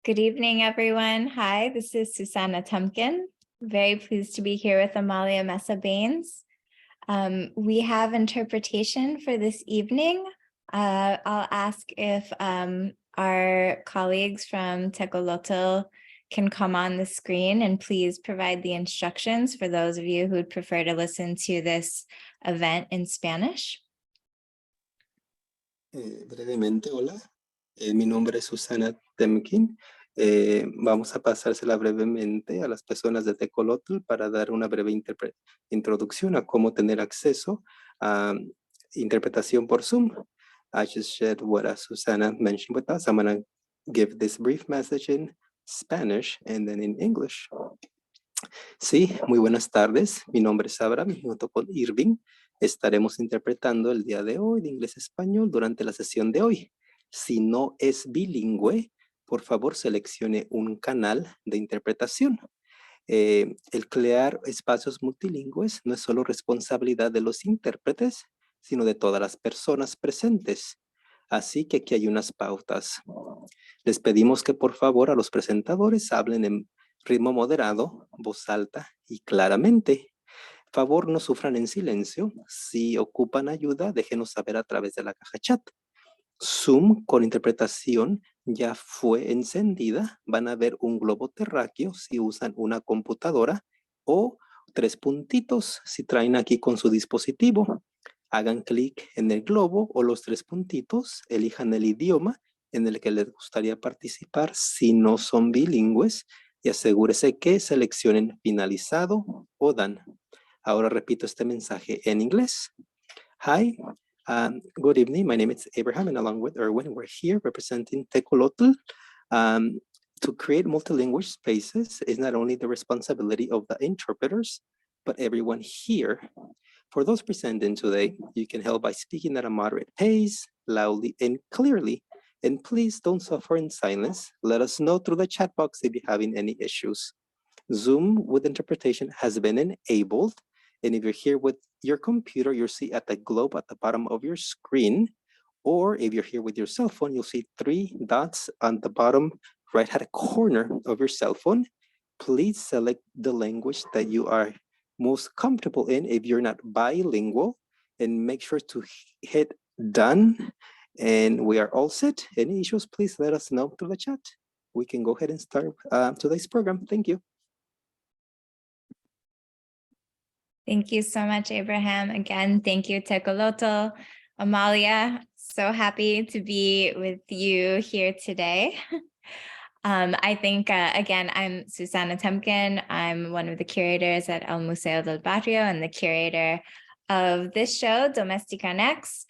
Good evening, everyone. Hi, this is Susanna Temkin. Very pleased to be here with Amalia Mesa-Bains. We have interpretation for this evening. I'll ask if our colleagues from Tecolotl can come on the screen and please provide the instructions for those of you who would prefer to listen to this event in Spanish. Brevemente, hola. Mi nombre es Susana Temkin. Vamos a pasársela brevemente a las personas de Tecolotl para dar una breve introducción a cómo tener acceso a interpretación por Zoom. I just shared what Susana mentioned with us. I'm going to give this brief message in Spanish and then in English. Sí, muy buenas tardes. Mi nombre es Abraham y junto con Irving estaremos interpretando el día de hoy de inglés a español durante la sesión de hoy. Si no es bilingüe, por favor seleccione un canal de interpretación. El crear espacios multilingües no es solo responsabilidad de los intérpretes, sino de todas las personas presentes. Así que aquí hay unas pautas. Les pedimos que por favor a los presentadores hablen en ritmo moderado, voz alta y claramente. Favor, no sufran en silencio. Si ocupan ayuda, déjenos saber a través de la caja chat. Zoom con interpretación ya fue encendida. Van a ver un globo terráqueo si usan una computadora o 3 puntitos si traen aquí con su dispositivo. Hagan clic en el globo o los 3 puntitos, elijan el idioma en el que les gustaría participar si no son bilingües y asegúrese que seleccionen finalizado o done. Ahora repito este mensaje en inglés. Hi, good evening. My name is Abraham and along with Erwin, we're here representing Tecolotl. To create multilingual spaces is not only the responsibility of the interpreters, but everyone here. For those presenting today, you can help by speaking at a moderate pace, loudly and clearly. And please don't suffer in silence. Let us know through the chat box if you're having any issues. Zoom with interpretation has been enabled. And if you're here with your computer, you'll see at the globe at the bottom of your screen. Or if you're here with your cell phone, you'll see 3 dots on the bottom right-hand corner of your cell phone. Please select the language that you are most comfortable in if you're not bilingual. And make sure to hit done. And we are all set. Any issues, please let us know through the chat. We can go ahead and start today's program. Thank you. Thank you so much, Abraham. Again, thank you, Tecolotl. Amalia, so happy to be with you here today. I think, again, I'm Susanna Temkin. I'm one of the curators at El Museo del Barrio and the curator of this show, DOMESTICANX,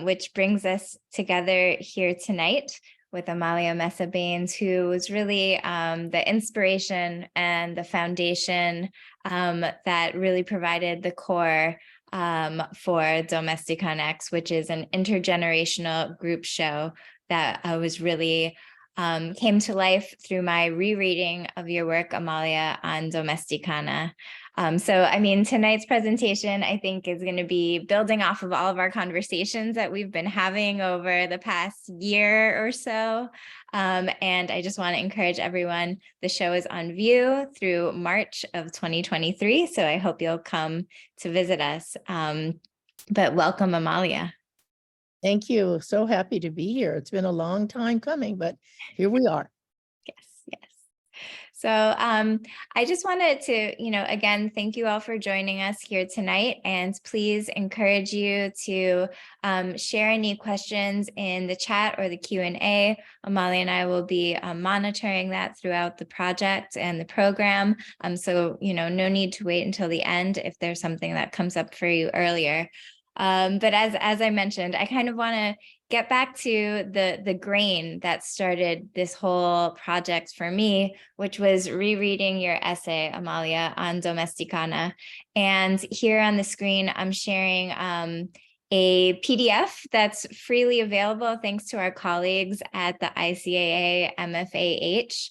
which brings us together here tonight with Amalia Mesa-Bains, who was really the inspiration and the foundation that really provided the core for DOMESTICANX, which is an intergenerational group show that was really came to life through my rereading of your work, Amalia, on Domesticana. So, I mean, tonight's presentation, I think, is going to be building off of all of our conversations that we've been having over the past year or so. And I just want to encourage everyone, the show is on view through March of 2023. So I hope you'll come to visit us. But welcome, Amalia. Thank you. So happy to be here. It's been a long time coming, but here we are. Yes, yes. So I just wanted to, again, thank you all for joining us here tonight, and please encourage you to share any questions in the chat or the Q&A. Amalia and I will be monitoring that throughout the project and the program. So, no need to wait until the end if there's something that comes up for you earlier. But as I mentioned, I kind of want to get back to the grain that started this whole project for me, which was rereading your essay, Amalia, on Domesticana. And here on the screen, I'm sharing a PDF that's freely available thanks to our colleagues at the ICAA MFAH,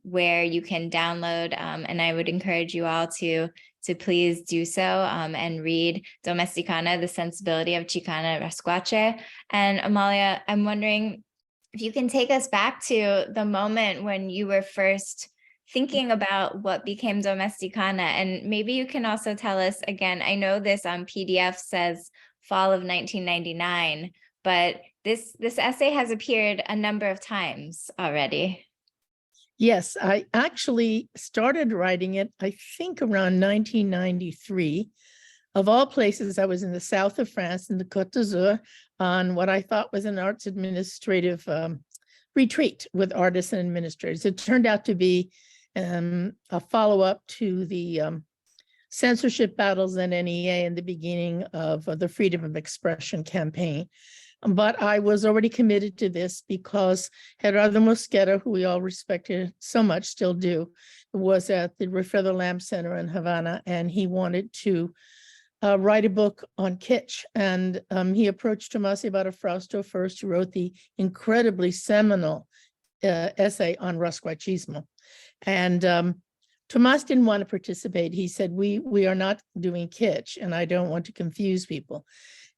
where you can download, and I would encourage you all to please do so and read Domesticana, The Sensibility of Chicana Rascuache. And Amalia, I'm wondering, if you can take us back to the moment when you were first thinking about what became Domesticana, and maybe you can also tell us again, I know this PDF says fall of 1999, but this essay has appeared a number of times already. Yes, I actually started writing it, I think around 1993. Of all places, I was in the south of France in the Côte d'Azur on what I thought was an arts administrative retreat with artists and administrators. It turned out to be a follow-up to the censorship battles in NEA in the beginning of the Freedom of Expression campaign. But I was already committed to this because Gerardo Mosquera, who we all respected so much, still do, was at the Refredo Lamb Center in Havana, and he wanted to write a book on kitsch. And he approached Tomás Ibarra Frausto first, who wrote the incredibly seminal essay on Rasquachismo. And Tomás didn't want to participate. He said, we are not doing kitsch, and I don't want to confuse people.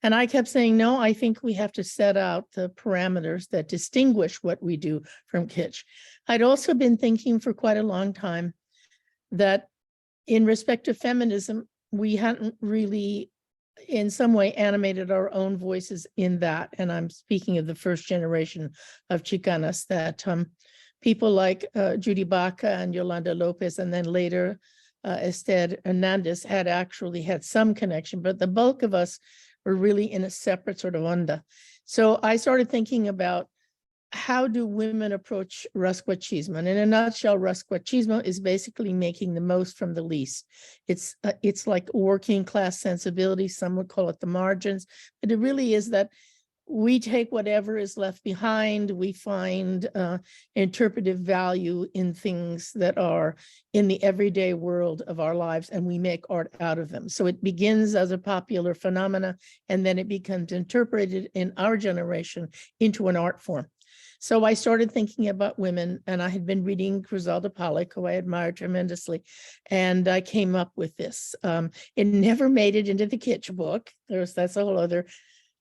And I kept saying, no, I think we have to set out the parameters that distinguish what we do from kitsch. I'd also been thinking for quite a long time that in respect to feminism, we hadn't really in some way animated our own voices in that. And I'm speaking of the first generation of Chicanas, that people like Judy Baca and Yolanda Lopez, and then later Esther Hernandez had actually had some connection, but the bulk of us were really in a separate sort of onda. So I started thinking about how do women approach Rasquachismo? And in a nutshell, Rasquachismo is basically making the most from the least. It's like working class sensibility. Some would call it the margins, but it really is that we take whatever is left behind. We find interpretive value in things that are in the everyday world of our lives, and we make art out of them. So it begins as a popular phenomena, and then it becomes interpreted in our generation into an art form. So I started thinking about women, and I had been reading Griselda Pollock, who I admired tremendously, and I came up with this. It never made it into the kitsch book. That's a whole other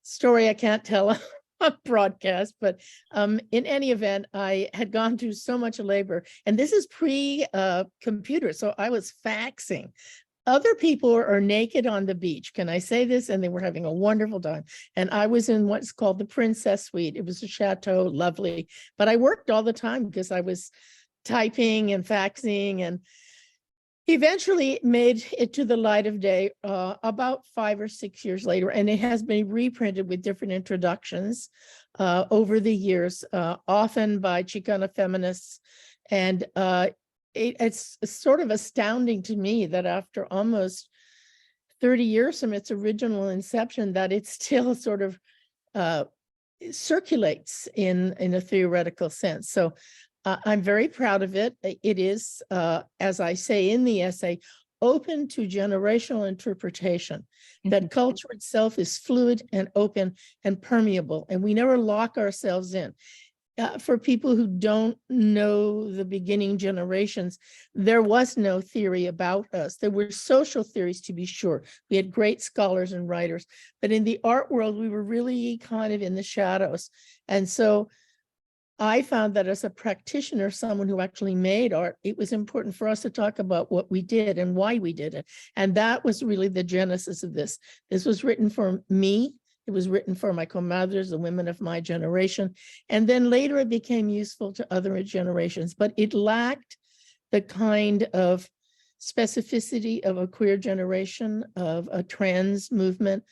story I can't tell on broadcast, but in any event, I had gone through so much labor, and this is pre-computer, so I was faxing. Other people are naked on the beach. Can I say this? And they were having a wonderful time. And I was in what's called the Princess Suite. It was a chateau, lovely, but I worked all the time because I was typing and faxing, and eventually made it to the light of day about 5 or 6 years later, and it has been reprinted with different introductions over the years, often by Chicana feminists. And it's sort of astounding to me that after almost 30 years from its original inception, that it still sort of circulates in a theoretical sense. So I'm very proud of it. It is, as I say in the essay, open to generational interpretation, that culture itself is fluid and open and permeable, and we never lock ourselves in. For people who don't know the beginning generations, there was no theory about us. There were social theories, to be sure. We had great scholars and writers, but in the art world, we were really kind of in the shadows. And so I found that as a practitioner, someone who actually made art, it was important for us to talk about what we did and why we did it. And that was really the genesis of this. This was written for me. It was written for my comadres, the women of my generation. And then later it became useful to other generations, but it lacked the kind of specificity of a queer generation, of a trans movement,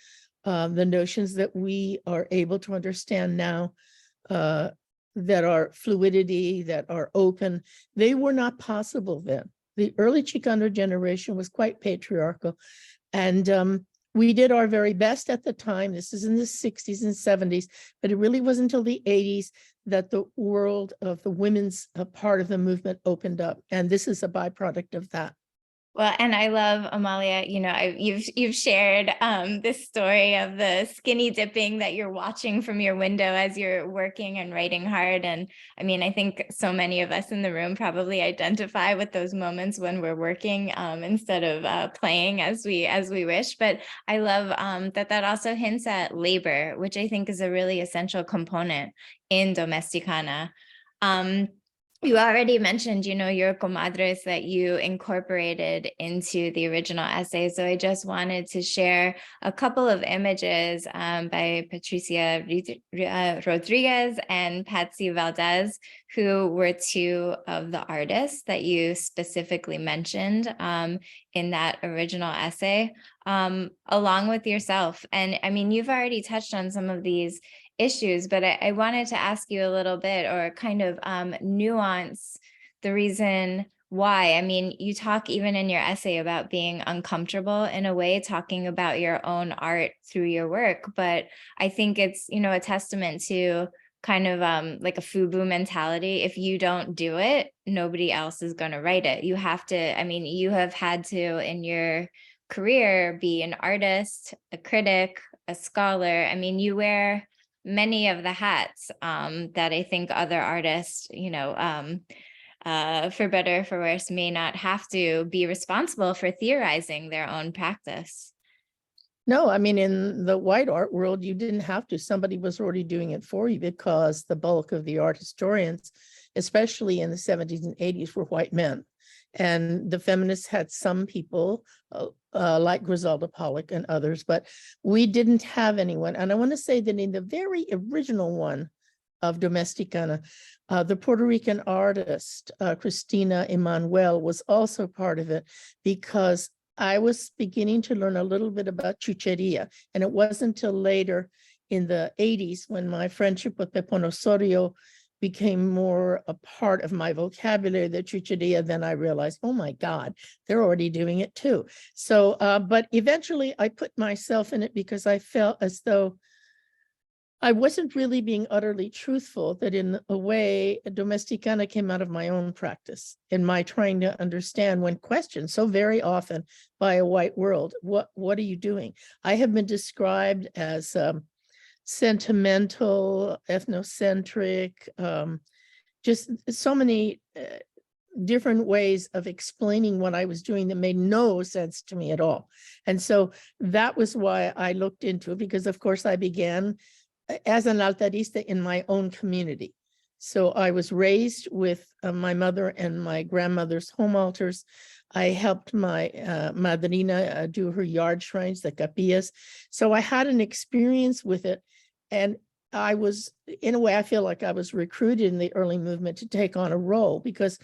the notions that we are able to understand now, that are fluidity, that are open. They were not possible then. The early Chicano generation was quite patriarchal. And we did our very best at the time. This is in the 60s and 70s, but it really wasn't until the 80s that the world of the women's part of the movement opened up. And this is a byproduct of that. Well, and I love, Amalia, you've shared this story of the skinny dipping that you're watching from your window as you're working and writing hard. And I mean, I think so many of us in the room probably identify with those moments when we're working instead of playing as we wish. But I love that also hints at labor, which I think is a really essential component in Domesticana. You already mentioned, your comadres that you incorporated into the original essay. So I just wanted to share a couple of images by Patricia Rodriguez and Patsy Valdez, who were two of the artists that you specifically mentioned in that original essay, along with yourself. And I mean, you've already touched on some of these issues, but I wanted to ask you a little bit, or kind of nuance the reason why. I mean, you talk even in your essay about being uncomfortable in a way, talking about your own art through your work. But I think it's, a testament to kind of like a FUBU mentality. If you don't do it, nobody else is going to write it. You have to, I mean, you have had to in your career be an artist, a critic, a scholar. I mean, you wear many of the hats that I think other artists, for better or for worse, may not have to be responsible for theorizing their own practice. No, I mean, in the white art world, you didn't have to. Somebody was already doing it for you, because the bulk of the art historians, especially in the 70s and 80s, were white men. And the feminists had some people like Griselda Pollock and others, but we didn't have anyone. And I want to say that in the very original one of Domesticana, the Puerto Rican artist, Cristina Emanuel, was also part of it, because I was beginning to learn a little bit about chucheria. And it wasn't until later in the 80s when my friendship with Pepón Osorio became more a part of my vocabulary, the chucheria, then I realized, oh my God, they're already doing it too. So, but eventually I put myself in it because I felt as though I wasn't really being utterly truthful, that in a way, Domesticana came out of my own practice in my trying to understand, when questioned so very often by a white world, what are you doing? I have been described as sentimental, ethnocentric, just so many different ways of explaining what I was doing that made no sense to me at all. And so that was why I looked into it, because of course I began as an altarista in my own community. So I was raised with my mother and my grandmother's home altars. I helped my madrina do her yard shrines, the capillas. So I had an experience with it. And I was, in a way, I feel like I was recruited in the early movement to take on a role, because,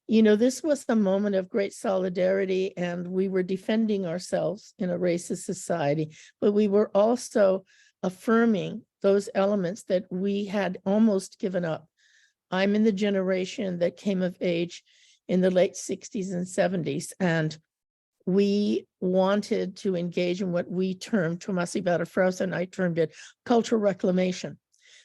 this was the moment of great solidarity, and we were defending ourselves in a racist society, but we were also affirming those elements that we had almost given up. I'm in the generation that came of age in the late 60s and 70s, and we wanted to engage in what we termed, Tomás Ibarra-Frausa and I termed it, cultural reclamation.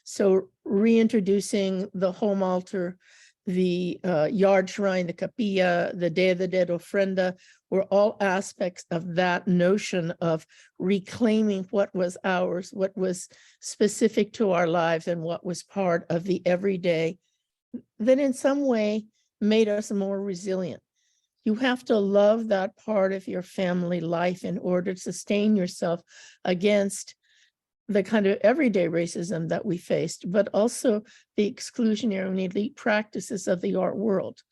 So reintroducing the home altar, the yard shrine, the capilla, the Day of the Dead ofrenda, were all aspects of that notion of reclaiming what was ours, what was specific to our lives, and what was part of the everyday that in some way made us more resilient. You have to love that part of your family life in order to sustain yourself against the kind of everyday racism that we faced, but also the exclusionary and elite practices of the art world.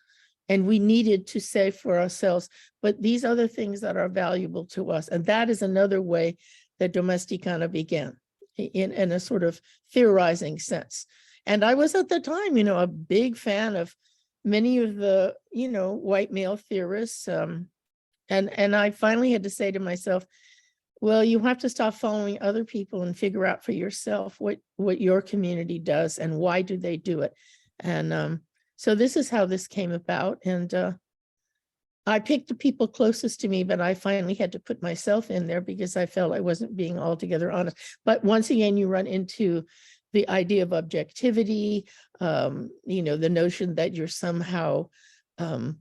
And we needed to say for ourselves, but these other things that are valuable to us. And that is another way that Domesticana began, in a sort of theorizing sense. And I was at the time, a big fan of many of the, white male theorists. And I finally had to say to myself, well, you have to stop following other people and figure out for yourself what your community does and why do they do it. And so this is how this came about. And I picked the people closest to me, but I finally had to put myself in there because I felt I wasn't being altogether honest. But once again, you run into the idea of objectivity, the notion that you're somehow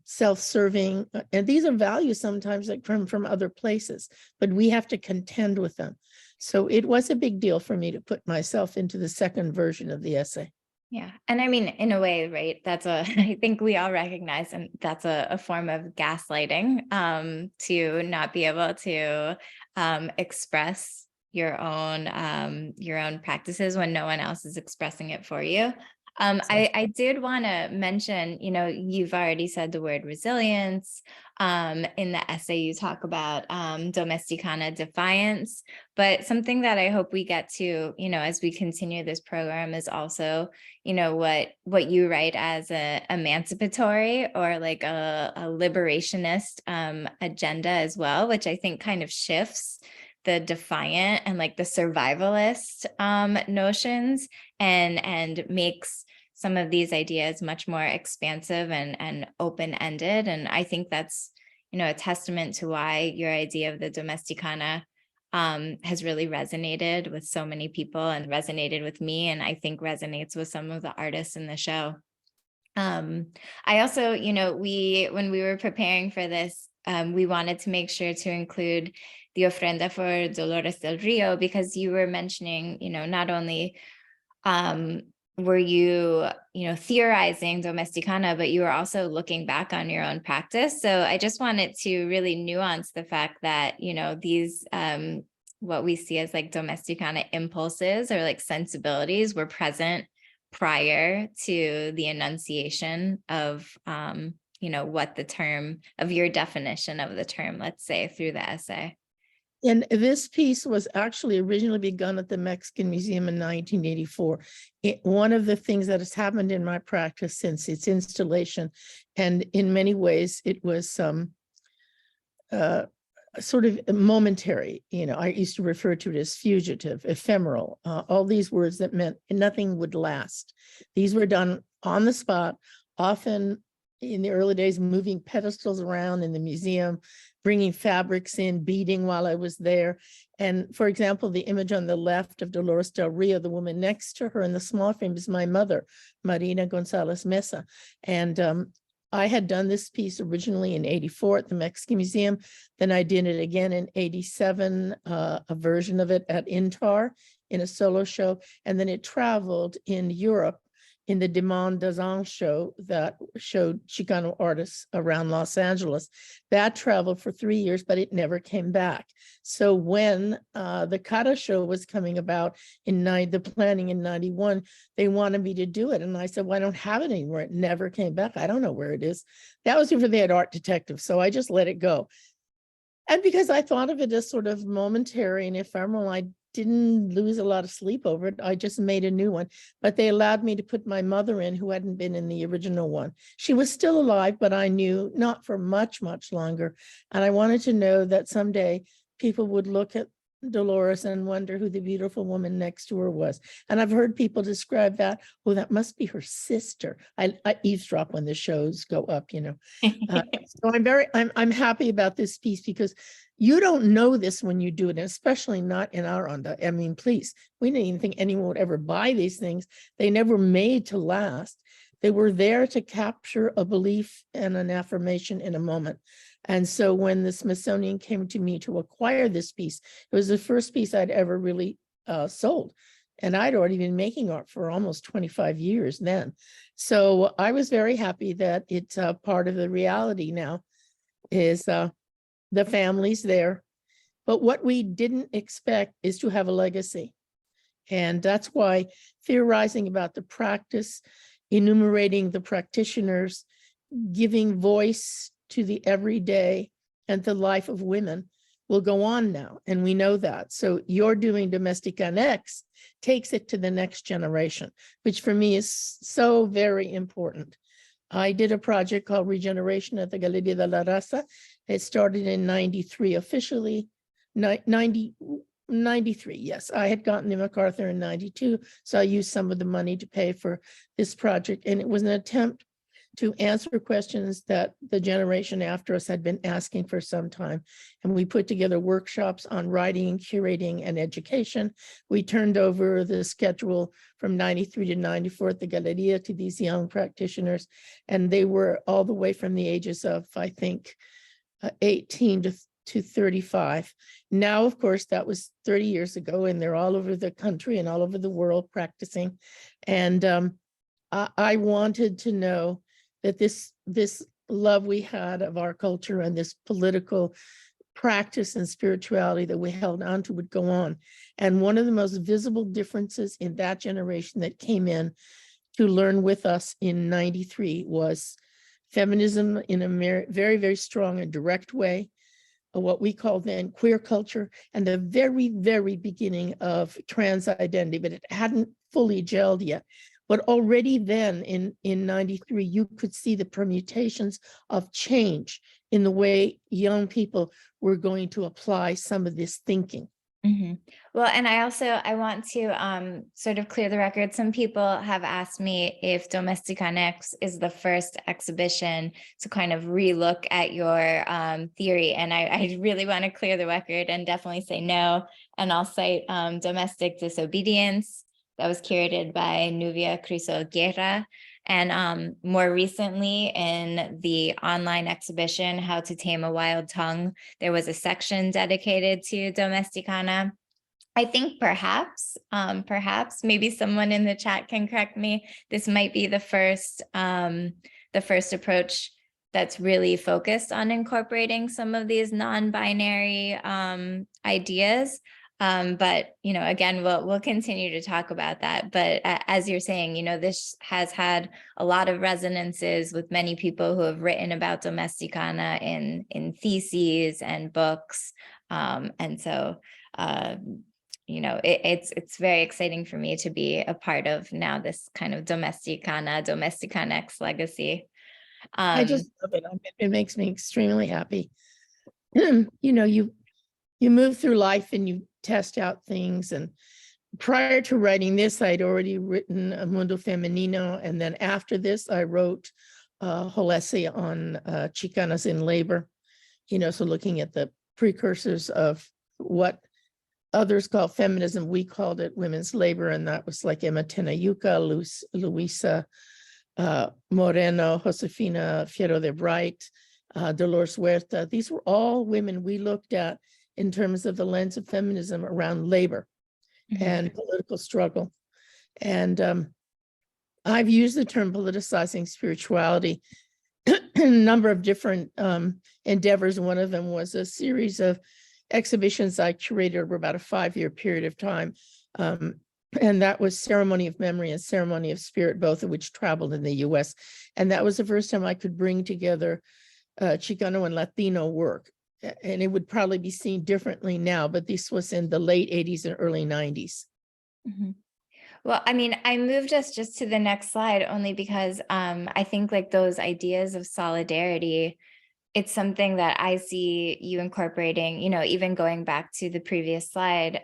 self-serving, and these are values sometimes that come from other places, but we have to contend with them. So it was a big deal for me to put myself into the second version of the essay. Yeah. And I mean, in a way, right, I think we all recognize, and that's a form of gaslighting, to not be able to express your own practices when no one else is expressing it for you. I did want to mention, you've already said the word resilience. In the essay, you talk about domesticana defiance, but something that I hope we get to, as we continue this program is also, what you write as a emancipatory or like a liberationist agenda as well, which I think kind of shifts the defiant and like the survivalist notions and makes some of these ideas much more expansive and open-ended. And I think that's, a testament to why your idea of the domesticana has really resonated with so many people and resonated with me, and I think resonates with some of the artists in the show. I also, when we were preparing for this, we wanted to make sure to include the ofrenda for Dolores del Rio, because you were mentioning, not only were you, theorizing domesticana, but you were also looking back on your own practice. So I just wanted to really nuance the fact that, these, what we see as like domesticana impulses or like sensibilities were present prior to the enunciation of, what the term of your definition of the term, let's say, through the essay. And this piece was actually originally begun at the Mexican Museum in 1984. One of the things that has happened in my practice since its installation, and in many ways it was sort of momentary, I used to refer to it as fugitive, ephemeral, all these words that meant nothing would last. These were done on the spot, often in the early days, moving pedestals around in the museum, bringing fabrics in, beading while I was there. And for example, the image on the left of Dolores del Rio, the woman next to her in the small frame is my mother, Marina Gonzalez Mesa. And I had done this piece originally in 84 at the Mexican Museum. Then I did it again in 87, a version of it at Intar in a solo show. And then it traveled in Europe in the Demand d'Azan show that showed Chicano artists around Los Angeles. That traveled for 3 years, but it never came back. So when the Cara show was coming about in the planning in 91, they wanted me to do it. And I said, well, I don't have it anymore. It never came back. I don't know where it is. That was before they had art detectives. So I just let it go. And because I thought of it as sort of momentary and ephemeral, I didn't lose a lot of sleep over it. I just made a new one, but they allowed me to put my mother in, who hadn't been in the original one. She was still alive, but I knew not for much, much longer. And I wanted to know that someday people would look at Dolores and wonder who the beautiful woman next to her was. And I've heard people describe that, oh, that must be her sister. I eavesdrop when the shows go up, So I'm happy about this piece, because you don't know this when you do it, and especially not in our onda. I mean, please, we didn't even think anyone would ever buy these things. They never made to last. They were there to capture a belief and an affirmation in a moment. And so when the Smithsonian came to me to acquire this piece, it was the first piece I'd ever really sold. And I'd already been making art for almost 25 years then. So I was very happy that it's part of the reality now is the family's there. But what we didn't expect is to have a legacy. And that's why theorizing about the practice, enumerating the practitioners, giving voice to the everyday and the life of women will go on now. And we know that. So you're doing DOMESTICANX takes it to the next generation, which for me is so very important. I did a project called Regeneration at the Galeria de la Raza. It started in 93 officially, 93, yes. I had gotten the MacArthur in 92, so I used some of the money to pay for this project. And it was an attempt to answer questions that the generation after us had been asking for some time. And we put together workshops on writing, curating, and education. We turned over the schedule from 93 to 94 at the Galeria to these young practitioners. And they were all the way from the ages of, I think, 18 to 35. Now, of course, that was 30 years ago, and they're all over the country and all over the world practicing. And I wanted to know that this love we had of our culture and this political practice and spirituality that we held on to would go on. And one of the most visible differences in that generation that came in to learn with us in 93 was feminism in a very, very strong and direct way, what we call then queer culture, and the very, very beginning of trans identity, but it hadn't fully gelled yet. But already then in 93, you could see the permutations of change in the way young people were going to apply some of this thinking. Mm-hmm. Well, and I want to sort of clear the record. Some people have asked me if DOMESTICANX is the first exhibition to kind of relook at your theory. And I really want to clear the record and definitely say no. And I'll cite Domestic Disobedience that was curated by Nubia Crisol Guerra. And more recently in the online exhibition, How to Tame a Wild Tongue, there was a section dedicated to Domesticana. I think perhaps maybe someone in the chat can correct me. This might be the first approach that's really focused on incorporating some of these non-binary ideas. But, you know, again, we'll continue to talk about that. But as you're saying, you know, this has had a lot of resonances with many people who have written about Domesticana in theses and books. And so, you know, it's very exciting for me to be a part of now this kind of DOMESTICANX legacy. I just love it. It makes me extremely happy. You know, you move through life and you test out things. And prior to writing this, I'd already written a Mundo Femenino. And then after this, I wrote a whole essay on Chicanas in labor, you know, so looking at the precursors of what others call feminism, we called it women's labor. And that was like Emma Tenayuca, Luisa Moreno, Josefina Fierro de Bright, Dolores Huerta. These were all women we looked at in terms of the lens of feminism around labor and political struggle. And I've used the term politicizing spirituality in a number of different endeavors. One of them was a series of exhibitions I curated over about a 5-year period of time. And that was Ceremony of Memory and Ceremony of Spirit, both of which traveled in the US. And that was the first time I could bring together Chicano and Latino work. And it would probably be seen differently now, but this was in the late 80s and early 90s. Mm-hmm. Well, I mean, I moved us just to the next slide only because I think like those ideas of solidarity, it's something that I see you incorporating, you know, even going back to the previous slide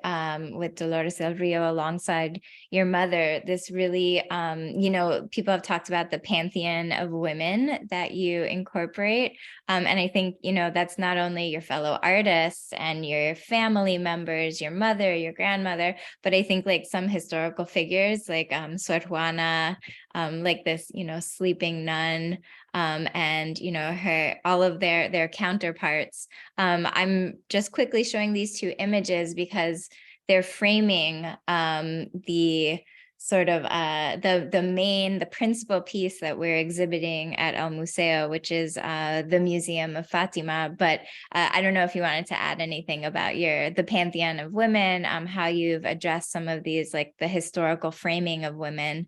with Dolores del Rio alongside your mother, this really, you know, people have talked about the pantheon of women that you incorporate. And I think, you know, that's not only your fellow artists and your family members, your mother, your grandmother, but I think like some historical figures like Sor Juana, like this, you know, sleeping nun, and, you know, all of their counterparts. I'm just quickly showing these two images because they're framing the sort of the principal piece that we're exhibiting at El Museo, which is the Museum of Fatima. But I don't know if you wanted to add anything about the pantheon of women, how you've addressed some of these, like the historical framing of women,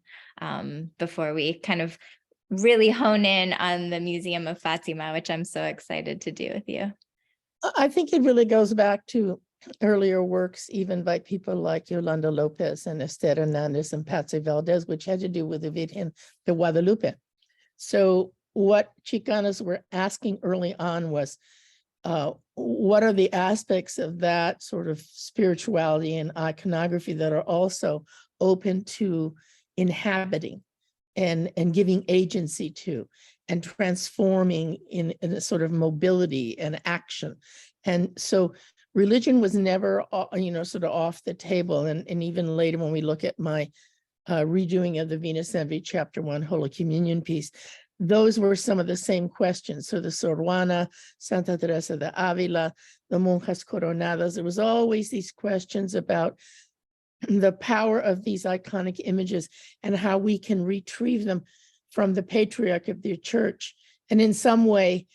before we kind of really hone in on the Museum of Fatima, which I'm so excited to do with you. I think it really goes back to earlier works, even by people like Yolanda Lopez and Esther Hernandez and Patsy Valdez, which had to do with the Virgen de Guadalupe. So what Chicanas were asking early on was, what are the aspects of that sort of spirituality and iconography that are also open to inhabiting and giving agency to? and transforming in a sort of mobility and action. And so religion was never, sort of off the table. And even later when we look at my redoing of the Venus Envy Chapter 1 Holy Communion piece, those were some of the same questions. So the Sor Juana, Santa Teresa de Avila, the Monjas Coronadas, there was always these questions about the power of these iconic images and how we can retrieve them from the patriarch of the church and in some way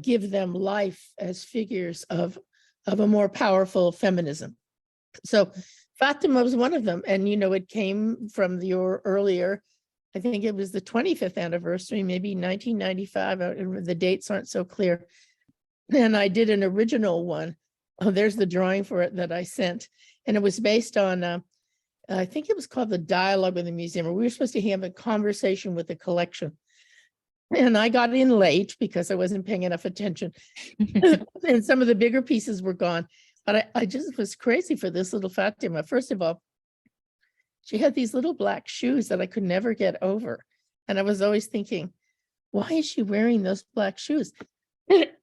give them life as figures of a more powerful feminism. So Fatima was one of them. And, it came from your earlier, I think it was the 25th anniversary, maybe 1995. The dates aren't so clear. And I did an original one. Oh, there's the drawing for it that I sent. And it was based on, I think it was called The Dialogue with the Museum, where we were supposed to have a conversation with the collection. And I got in late because I wasn't paying enough attention. And some of the bigger pieces were gone. But I just was crazy for this little Fatima. First of all, she had these little black shoes that I could never get over. And I was always thinking, why is she wearing those black shoes?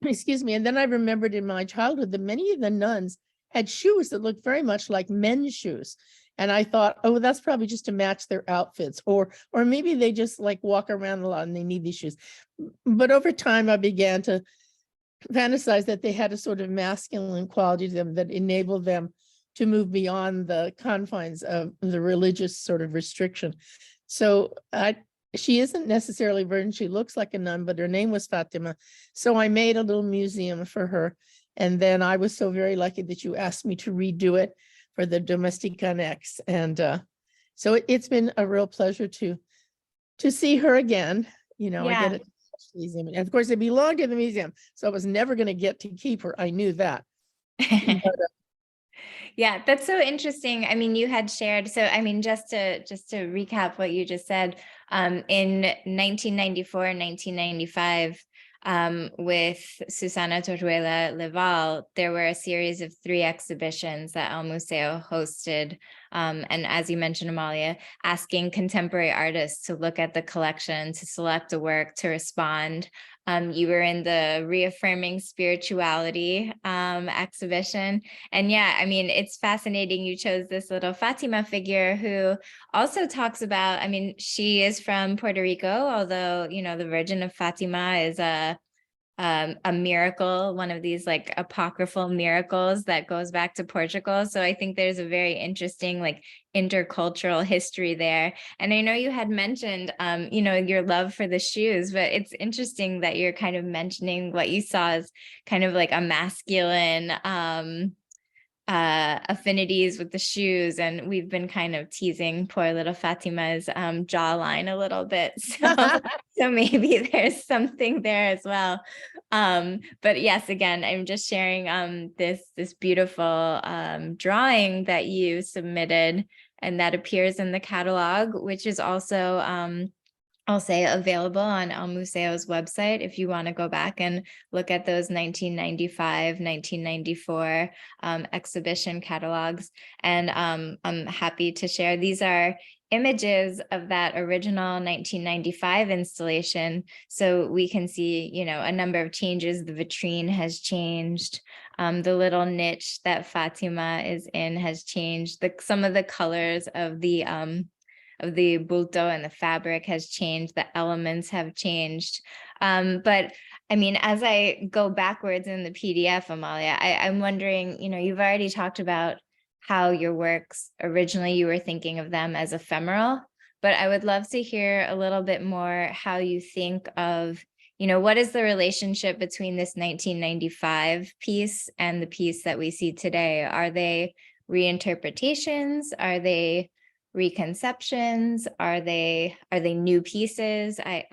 Excuse me. And then I remembered in my childhood that many of the nuns had shoes that looked very much like men's shoes. And I thought, oh, that's probably just to match their outfits, or maybe they just like walk around a lot and they need these shoes. But over time, I began to fantasize that they had a sort of masculine quality to them that enabled them to move beyond the confines of the religious sort of restriction. So she isn't necessarily a virgin. She looks like a nun, but her name was Fatima. So I made a little museum for her. And then I was so very lucky that you asked me to redo it for the DOMESTICANX. And so it's been a real pleasure to see her again. I get it. Museum. And of course, it belonged to the museum. So I was never going to get to keep her. I knew that. But, yeah, that's so interesting. I mean, you had shared, so I mean, just to recap what you just said, in 1994 and 1995, with Susana Torruella Leval, there were a series of 3 exhibitions that El Museo hosted. And as you mentioned, Amalia, asking contemporary artists to look at the collection, to select a work, to respond. You were in the Reaffirming Spirituality exhibition. And yeah, I mean, it's fascinating. You chose this little Fatima figure who also talks about, I mean, she is from Puerto Rico, although, the Virgin of Fatima is a miracle, one of these like apocryphal miracles that goes back to Portugal. So I think there's a very interesting like intercultural history there. And I know you had mentioned, your love for the shoes, but it's interesting that you're kind of mentioning what you saw as kind of like a masculine affinities with the shoes, and we've been kind of teasing poor little Fatima's jawline a little bit, so maybe there's something there as well. But yes, again, I'm just sharing this beautiful drawing that you submitted and that appears in the catalog, which is also I'll say available on El Museo's website if you want to go back and look at those 1995, 1994 exhibition catalogs. And I'm happy to share, these are images of that original 1995 installation. So we can see, a number of changes. The vitrine has changed. The little niche that Fatima is in has changed. Some of the colors of the bulto and the fabric has changed, the elements have changed. But I mean, as I go backwards in the PDF, Amalia, I'm wondering, you've already talked about how your works, originally you were thinking of them as ephemeral, but I would love to hear a little bit more how you think of, what is the relationship between this 1995 piece and the piece that we see today? Are they reinterpretations? Are they reconceptions? Are they new pieces? I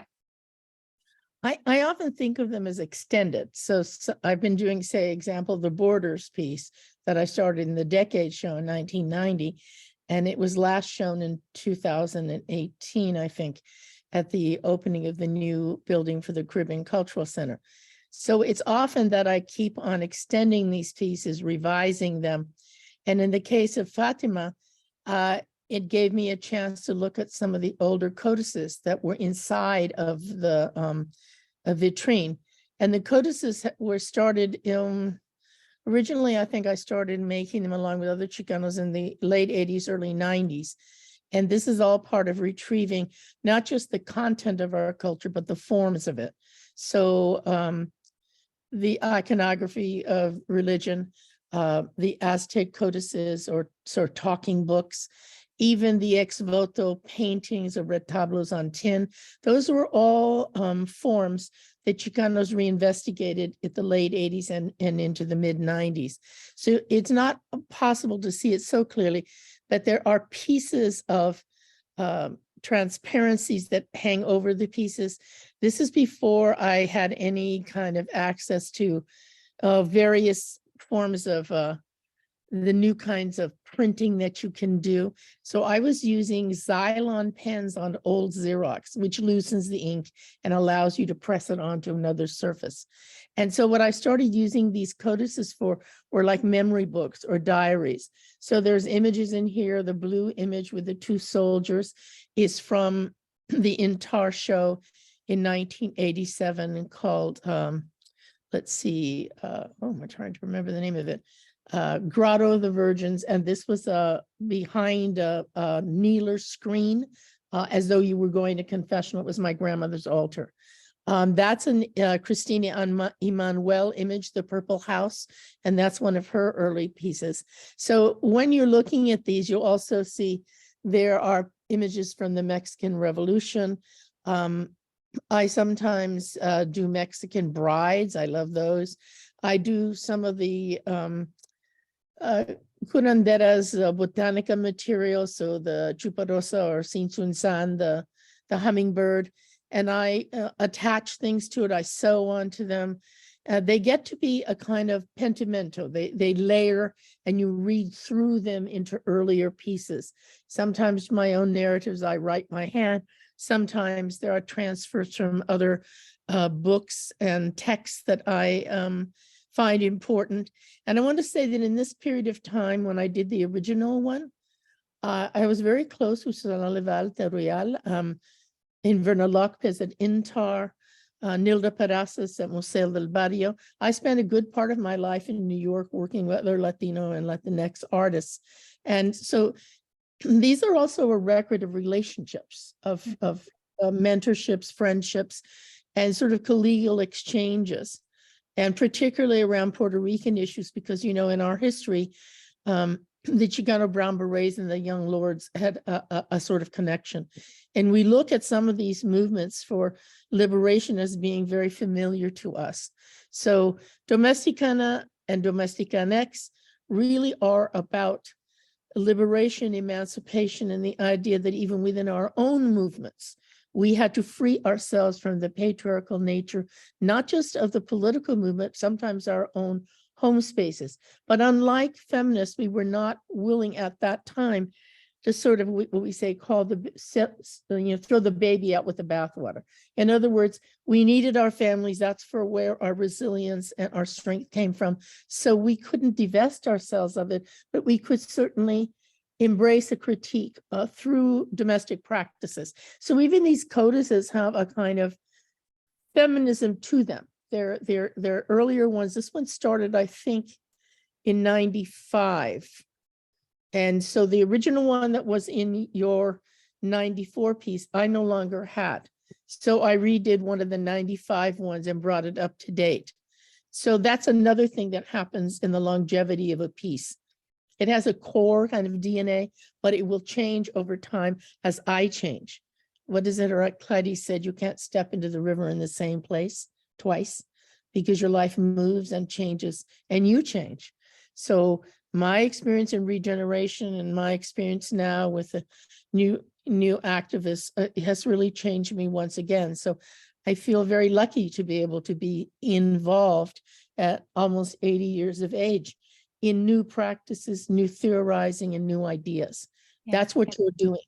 often think of them as extended. So I've been doing, say, example, the Borders piece that I started in the Decade Show in 1990, and it was last shown in 2018, I think, at the opening of the new building for the Caribbean Cultural Center. So it's often that I keep on extending these pieces, revising them. And in the case of Fatima, it gave me a chance to look at some of the older codices that were inside of the vitrine. And the codices were started originally, I think I started making them along with other Chicanos in the late 80s, early 90s. And this is all part of retrieving not just the content of our culture, but the forms of it. So the iconography of religion, the Aztec codices or sort of talking books, even the ex voto paintings of retablos on tin, those were all forms that Chicanos reinvestigated at the late 80s and into the mid 90s. So it's not possible to see it so clearly, but there are pieces of transparencies that hang over the pieces. This is before I had any kind of access to various forms of the new kinds of printing that you can do. So I was using Xylon pens on old Xerox, which loosens the ink and allows you to press it onto another surface. And so what I started using these codices for were like memory books or diaries. So there's images in here. The blue image with the two soldiers is from the INTAR show in 1987 called, let's see, I'm trying to remember the name of it. Grotto of the Virgins, and this was behind a kneeler screen, as though you were going to confessional. It was my grandmother's altar. That's a Christina Emanuel image, the Purple House, and that's one of her early pieces. So when you're looking at these, you'll also see there are images from the Mexican Revolution. I sometimes do Mexican brides. I love those. I do some of the curanderas botanica material, so the chuparosa or sinchunsan, the hummingbird, and I attach things to it. I sew onto them. They get to be a kind of pentimento. They layer, and you read through them into earlier pieces. Sometimes my own narratives I write by hand. Sometimes there are transfers from other books and texts that I find important. And I want to say that in this period of time, when I did the original one, I was very close with Susana Leval in Verna Lopez at INTAR, Nilda Peraza at Museo del Barrio. I spent a good part of my life in New York working with other Latino and Latinx artists. And so these are also a record of relationships, of mentorships, friendships, and sort of collegial exchanges, and particularly around Puerto Rican issues, because, you know, in our history, the Chicano Brown Berets and the Young Lords had a sort of connection. And we look at some of these movements for liberation as being very familiar to us. So Domesticana and DOMESTICANX really are about liberation, emancipation, and the idea that even within our own movements, we had to free ourselves from the patriarchal nature, not just of the political movement, sometimes our own home spaces. But unlike feminists, we were not willing at that time to sort of what we say, throw the baby out with the bathwater. In other words, we needed our families. That's for where our resilience and our strength came from. So we couldn't divest ourselves of it, but we could certainly embrace a critique through domestic practices. So even these codices have a kind of feminism to them. They're earlier ones. This one started, I think, in 95. And so the original one that was in your 94 piece, I no longer had. So I redid one of the 95 ones and brought it up to date. So that's another thing that happens in the longevity of a piece. It has a core kind of DNA, but it will change over time as I change. What is it? Heraclides said, you can't step into the river in the same place twice, because your life moves and changes and you change. So my experience in regeneration and my experience now with the new activists has really changed me once again. So I feel very lucky to be able to be involved at almost 80 years of age in new practices, new theorizing, and new ideas. Yeah. That's what you're doing.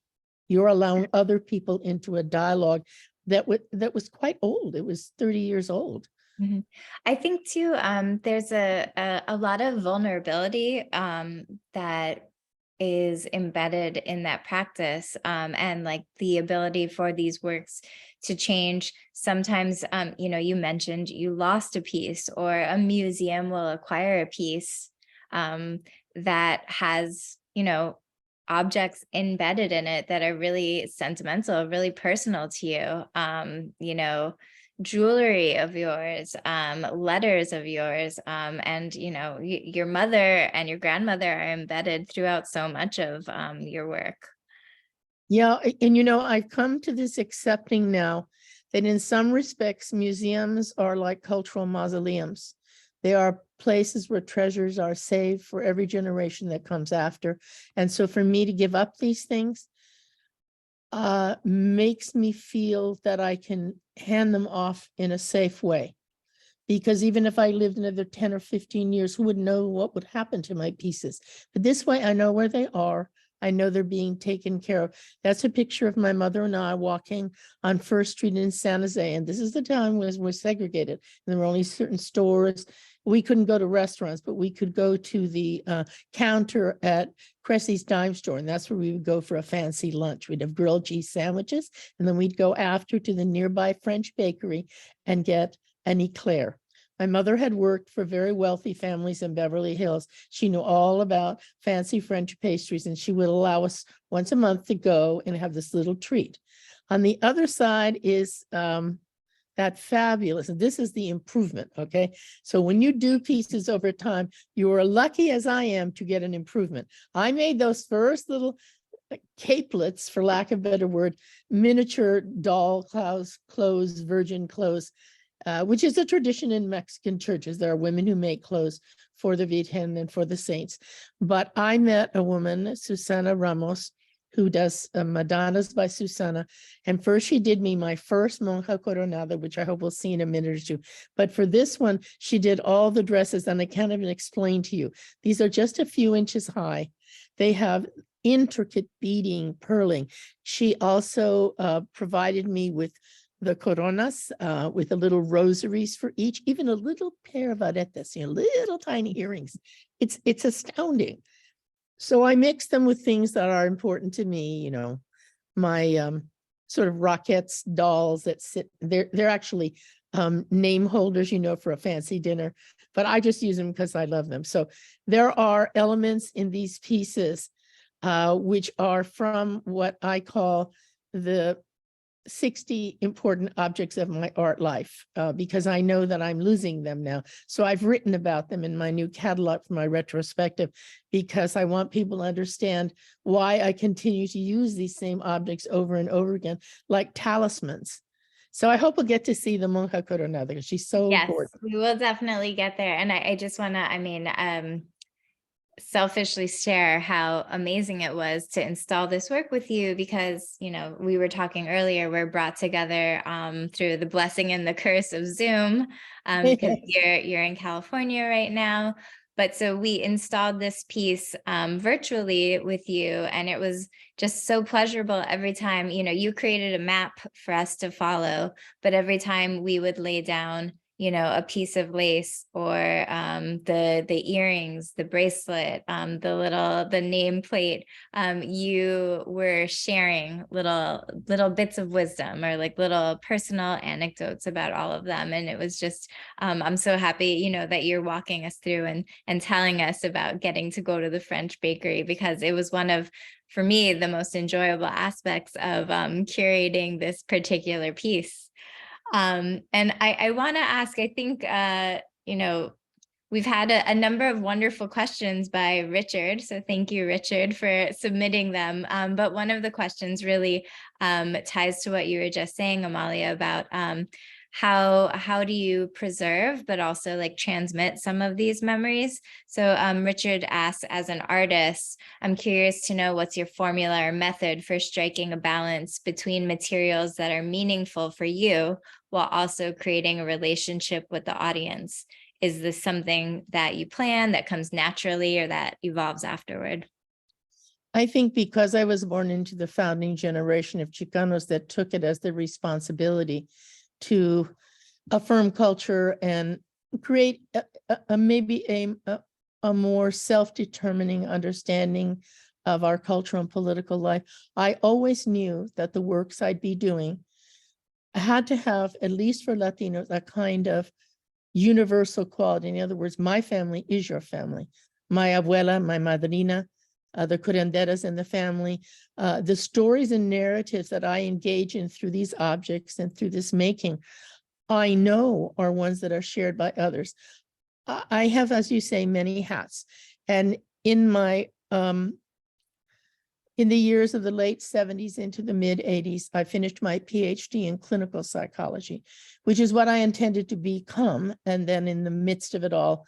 You're allowing other people into a dialogue that was quite old. It was 30 years old. Mm-hmm. I think too, there's a lot of vulnerability that is embedded in that practice, and like the ability for these works to change. Sometimes, you know, you mentioned you lost a piece, or a museum will acquire a piece that has, you know, objects embedded in it that are really sentimental, really personal to you. You know, jewelry of yours, letters of yours, and you know, your mother and your grandmother are embedded throughout so much of your work. Yeah, and you know, I've come to this accepting now that in some respects, museums are like cultural mausoleums. They are places where treasures are saved for every generation that comes after. And so for me to give up these things makes me feel that I can hand them off in a safe way. Because even if I lived another 10 or 15 years, who would know what would happen to my pieces? But this way I know where they are. I know they're being taken care of. That's a picture of my mother and I walking on First Street in San Jose. And this is the time when we're segregated. And there were only certain stores. We couldn't go to restaurants, but we could go to the counter at Cressy's Dime Store. And that's where we would go for a fancy lunch. We'd have grilled cheese sandwiches. And then we'd go after to the nearby French bakery and get an eclair. My mother had worked for very wealthy families in Beverly Hills. She knew all about fancy French pastries, and she would allow us once a month to go and have this little treat. On the other side is that fabulous, and this is the improvement, okay? So when you do pieces over time, you are lucky as I am to get an improvement. I made those first little capelets, for lack of a better word, miniature doll clothes, virgin clothes, which is a tradition in Mexican churches. There are women who make clothes for the Virgen and for the saints. But I met a woman, Susana Ramos, who does Madonnas by Susana. And first she did me my first Monja Coronada, which I hope we'll see in a minute or two. But for this one, she did all the dresses, and I can't even explain to you. These are just a few inches high. They have intricate beading, purling. She also provided me with the coronas, with the little rosaries for each, even a little pair of aretes, you know, little tiny earrings. It's astounding. So I mix them with things that are important to me, you know, my sort of Rockettes dolls that sit, they're actually name holders, you know, for a fancy dinner, but I just use them because I love them. So there are elements in these pieces which are from what I call the 60 important objects of my art life, because I know that I'm losing them now. So I've written about them in my new catalog for my retrospective, because I want people to understand why I continue to use these same objects over and over again, like talismans. So I hope we'll get to see the Monja Coronada, because she's so gorgeous. We will definitely get there. And I just want to, I mean, selfishly share how amazing it was to install this work with you, because, you know, we were talking earlier, we're brought together through the blessing and the curse of Zoom, because you're in California right now. But so we installed this piece virtually with you, and it was just so pleasurable every time. You know, you created a map for us to follow, but every time we would lay down, you know, a piece of lace, or the earrings, the bracelet, the nameplate, you were sharing little bits of wisdom, or like little personal anecdotes about all of them. And it was just, I'm so happy, you know, that you're walking us through and telling us about getting to go to the French bakery, because it was one of, for me, the most enjoyable aspects of curating this particular piece. And I want to ask, I think, you know, we've had a number of wonderful questions by Richard. So thank you, Richard, for submitting them. But one of the questions really ties to what you were just saying, Amalia, about how do you preserve, but also like transmit some of these memories? So Richard asks, as an artist, I'm curious to know what's your formula or method for striking a balance between materials that are meaningful for you while also creating a relationship with the audience. Is this something that you plan, that comes naturally, or that evolves afterward? I think because I was born into the founding generation of Chicanos that took it as their responsibility to affirm culture and create maybe a more self-determining understanding of our cultural and political life, I always knew that the works I'd be doing had to have, at least for Latinos, a kind of universal quality. In other words, my family is your family. My abuela, my madrina, the curanderas in the family, the stories and narratives that I engage in through these objects and through this making, I know are ones that are shared by others. I have, as you say, many hats. And in my in the years of the late 70s into the mid 80s, I finished my PhD in clinical psychology, which is what I intended to become. And then in the midst of it all,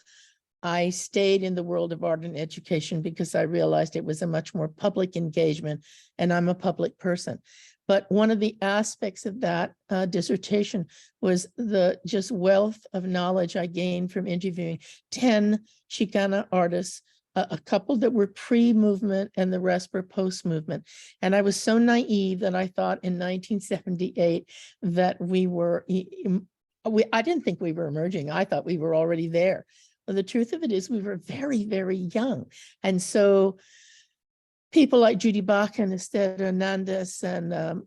I stayed in the world of art and education because I realized it was a much more public engagement, and I'm a public person. But one of the aspects of that dissertation was the just wealth of knowledge I gained from interviewing 10 Chicana artists, a couple that were pre-movement and the rest were post-movement. And I was so naive that I thought in 1978 that I didn't think we were emerging. I thought we were already there. Well, the truth of it is we were very, very young. And so people like Judy Bach and Esther Hernandez and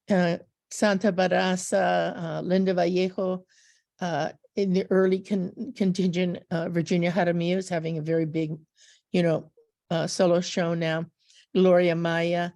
Santa Barraza, Linda Vallejo, in the early contingent, Virginia Jaramillo is having a very big, solo show now. Gloria Maya,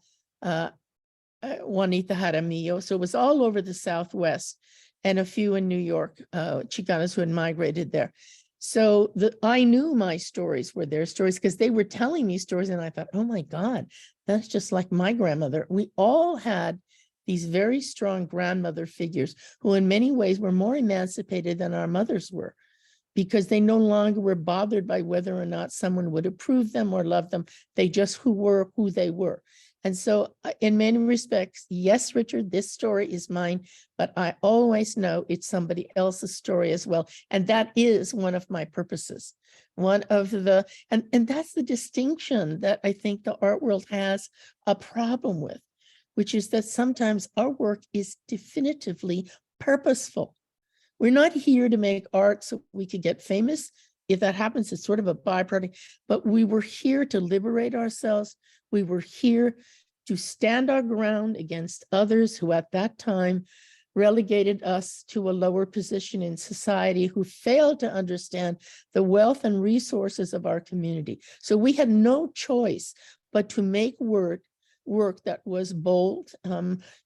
Juanita Jaramillo. So it was all over the Southwest and a few in New York, Chicanas who had migrated there. So I knew my stories were their stories because they were telling me stories, and I thought, oh my God, that's just like my grandmother. We all had these very strong grandmother figures who in many ways were more emancipated than our mothers were, because they no longer were bothered by whether or not someone would approve them or love them. They just were who they were. And so in many respects, yes, Richard, this story is mine, but I always know it's somebody else's story as well. And that is one of my purposes. One of the, and that's the distinction that I think the art world has a problem with, which is that sometimes our work is definitively purposeful. We're not here to make art so we could get famous. If that happens, it's sort of a byproduct, but we were here to liberate ourselves. We were here to stand our ground against others who at that time relegated us to a lower position in society, who failed to understand the wealth and resources of our community. So we had no choice but to make work that was bold.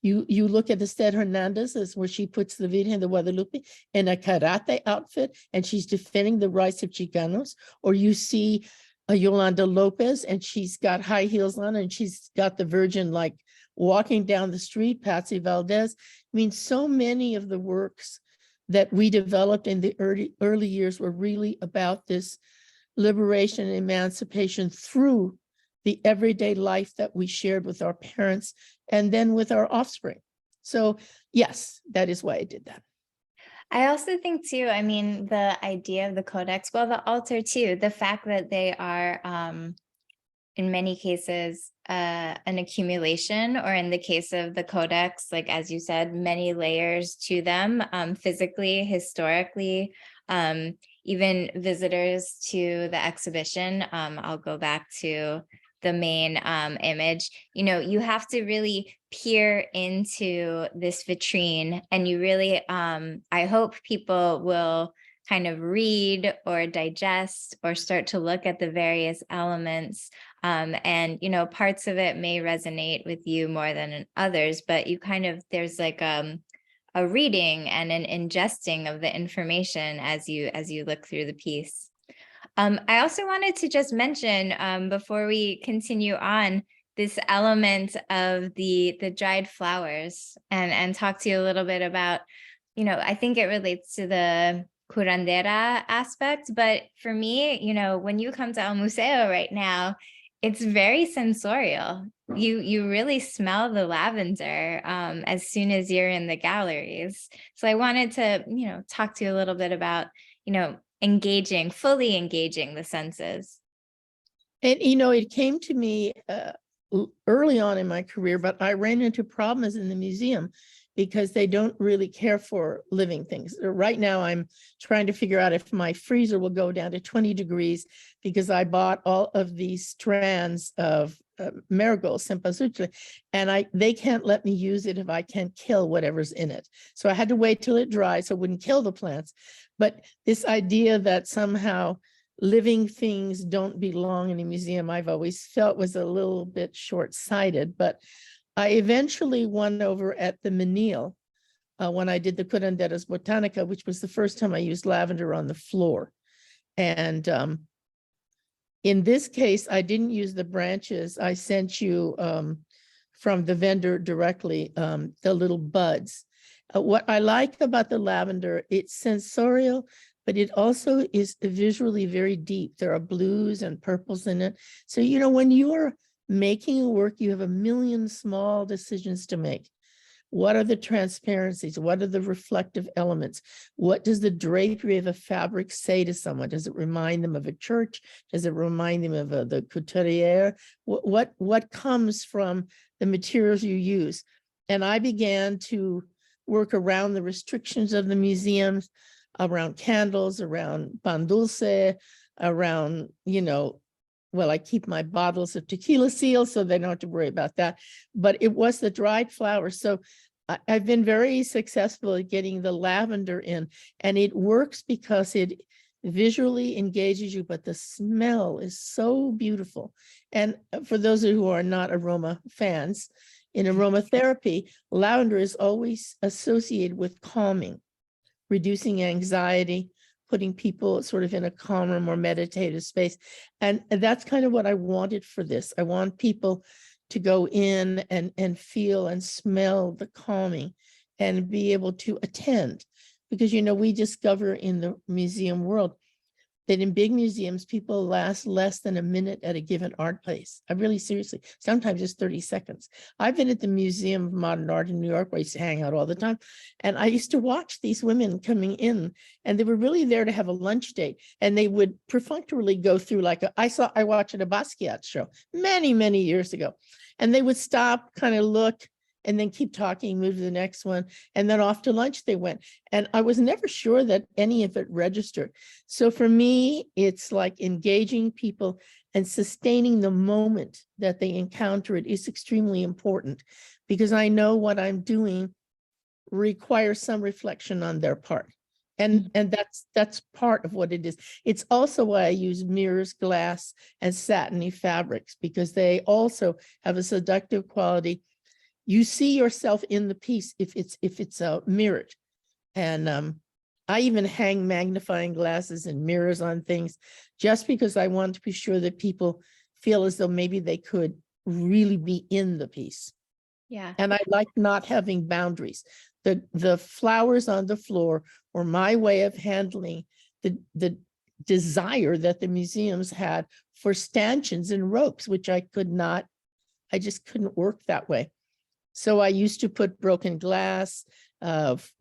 You look at Esther Hernandez, as where she puts the Virgen de Guadalupe in a karate outfit, and she's defending the rights of Chicanos. Or you see Yolanda Lopez, and she's got high heels on, and she's got the Virgin like walking down the street. Patsy Valdez. I mean, so many of the works that we developed in the early years were really about this liberation and emancipation through the everyday life that we shared with our parents and then with our offspring. So yes, that is why I did that. I also think too, I mean, the idea of the codex, well, the altar too, the fact that they are in many cases an accumulation, or in the case of the codex, like as you said, many layers to them, physically, historically, even visitors to the exhibition. I'll go back to the main image. You have to really peer into this vitrine, and you really, I hope people will kind of read or digest or start to look at the various elements. And, parts of it may resonate with you more than others, but you kind of, there's like a reading and an ingesting of the information as you look through the piece. I also wanted to just mention, before we continue on, this element of the dried flowers, and talk to you a little bit about, I think it relates to the curandera aspect, but for me, when you come to El Museo right now, it's very sensorial. You really smell the lavender as soon as you're in the galleries. So I wanted to, talk to you a little bit about, fully engaging the senses. And, it came to me early on in my career, but I ran into problems in the museum because they don't really care for living things. Right now, I'm trying to figure out if my freezer will go down to 20 degrees because I bought all of these strands of marigolds, cempasúchil, and they can't let me use it if I can't kill whatever's in it. So I had to wait till it dries so it wouldn't kill the plants. But this idea that somehow living things don't belong in a museum, I've always felt was a little bit short-sighted, but I eventually won over at the Menil when I did the Curanderas Botanica, which was the first time I used lavender on the floor. And in this case, I didn't use the branches. I sent you from the vendor directly, the little buds. What I like about the lavender, it's sensorial, but it also is visually very deep. There are blues and purples in it. So, you know, when you're making a work, you have a million small decisions to make. What are the transparencies? What are the reflective elements? What does the drapery of a fabric say to someone? Does it remind them of a church? Does it remind them of the couturière? What comes from the materials you use? And I began to work around the restrictions of the museums, around candles, around pan dulce, around, you know, well, I keep my bottles of tequila sealed, so they don't have to worry about that. But it was the dried flowers. So I've been very successful at getting the lavender in, and it works because it visually engages you, but the smell is so beautiful. And for those who are not aroma fans, in aromatherapy, lavender is always associated with calming, reducing anxiety, putting people sort of in a calmer, more meditative space. And that's kind of what I wanted for this. I want people to go in and feel and smell the calming and be able to attend. Because, you know, we discover in the museum world that in big museums, people last less than a minute at a given art place. I really seriously, sometimes it's 30 seconds. I've been at the Museum of Modern Art in New York, where I used to hang out all the time. And I used to watch these women coming in, and they were really there to have a lunch date. And they would perfunctorily go through like, I watched a Basquiat show many, many years ago. And they would stop, kind of look, and then keep talking, move to the next one. And then off to lunch they went. And I was never sure that any of it registered. So for me, it's like engaging people and sustaining the moment that they encounter it is extremely important, because I know what I'm doing requires some reflection on their part. And that's part of what it is. It's also why I use mirrors, glass, and satiny fabrics, because they also have a seductive quality. You see yourself in the piece if it's mirrored. And I even hang magnifying glasses and mirrors on things just because I want to be sure that people feel as though maybe they could really be in the piece. Yeah. And I like not having boundaries. The flowers on the floor were my way of handling the desire that the museums had for stanchions and ropes, which I just couldn't work that way. So I used to put broken glass,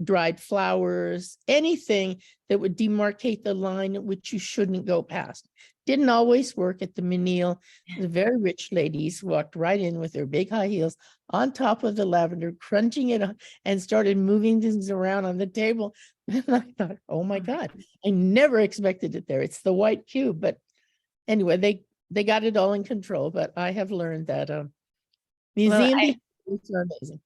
dried flowers, anything that would demarcate the line at which you shouldn't go past. Didn't always work at the Menil. The very rich ladies walked right in with their big high heels on top of the lavender, crunching it up, and started moving things around on the table. And I thought, oh my God, I never expected it there. It's the white cube. But anyway, they got it all in control. But I have learned that museum are amazing.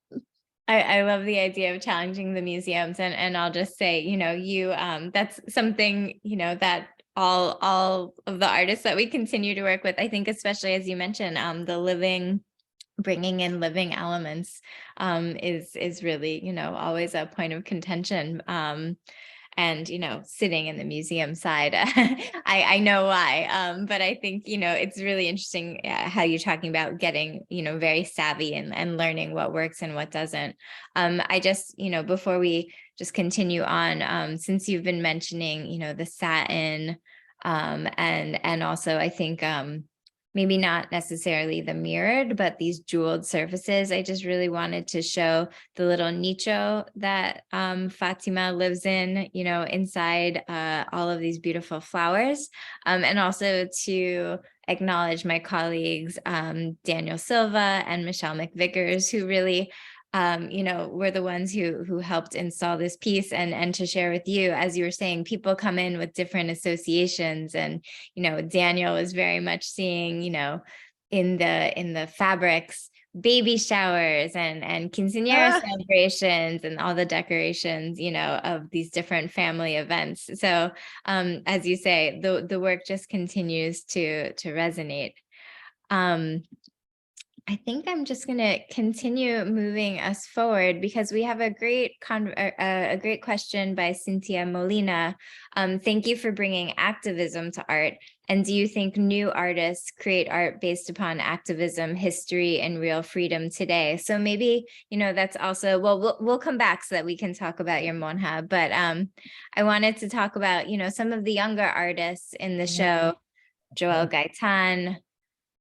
I love the idea of challenging the museums, and I'll just say, you know, that's something, you know, that all of the artists that we continue to work with, I think, especially as you mentioned, bringing in living elements is really, you know, always a point of contention. And, you know, sitting in the museum side, I know why. But I think, you know, it's really interesting how you're talking about getting, you know, very savvy and learning what works and what doesn't. I just, you know, before we just continue on, since you've been mentioning, you know, the satin, and also I think, maybe not necessarily the mirrored, but these jeweled surfaces. I just really wanted to show the little nicho that Fatima lives in, you know, inside all of these beautiful flowers. And also to acknowledge my colleagues, Daniel Silva and Michelle McVickers, who really you know, were the ones who helped install this piece. And to share with you, as you were saying, people come in with different associations, and, you know, Daniel was very much seeing, you know, in the fabrics, baby showers and quinceañera celebrations and all the decorations, you know, of these different family events. So as you say, the work just continues to resonate. I think I'm just going to continue moving us forward, because we have a great question by Cynthia Molina. Thank you for bringing activism to art. And do you think new artists create art based upon activism, history, and real freedom today? So maybe, you know, that's also, well, we'll come back so that we can talk about your monja. But I wanted to talk about, you know, some of the younger artists in the show, Joel Gaitan,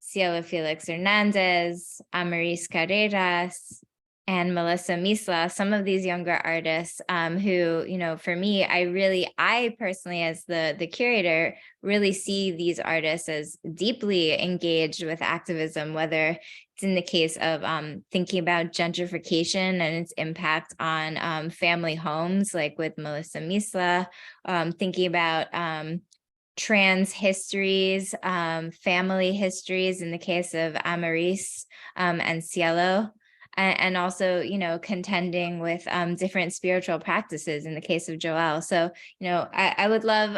Cielo Felix Hernandez, Amaris Carreras, and Melissa Misla, some of these younger artists who, you know, for me, I personally, as the curator, really see these artists as deeply engaged with activism, whether it's in the case of thinking about gentrification and its impact on family homes, like with Melissa Misla, thinking about trans histories, family histories in the case of Amaris and Cielo, and also, you know, contending with different spiritual practices in the case of Joel. So, you know, I would love,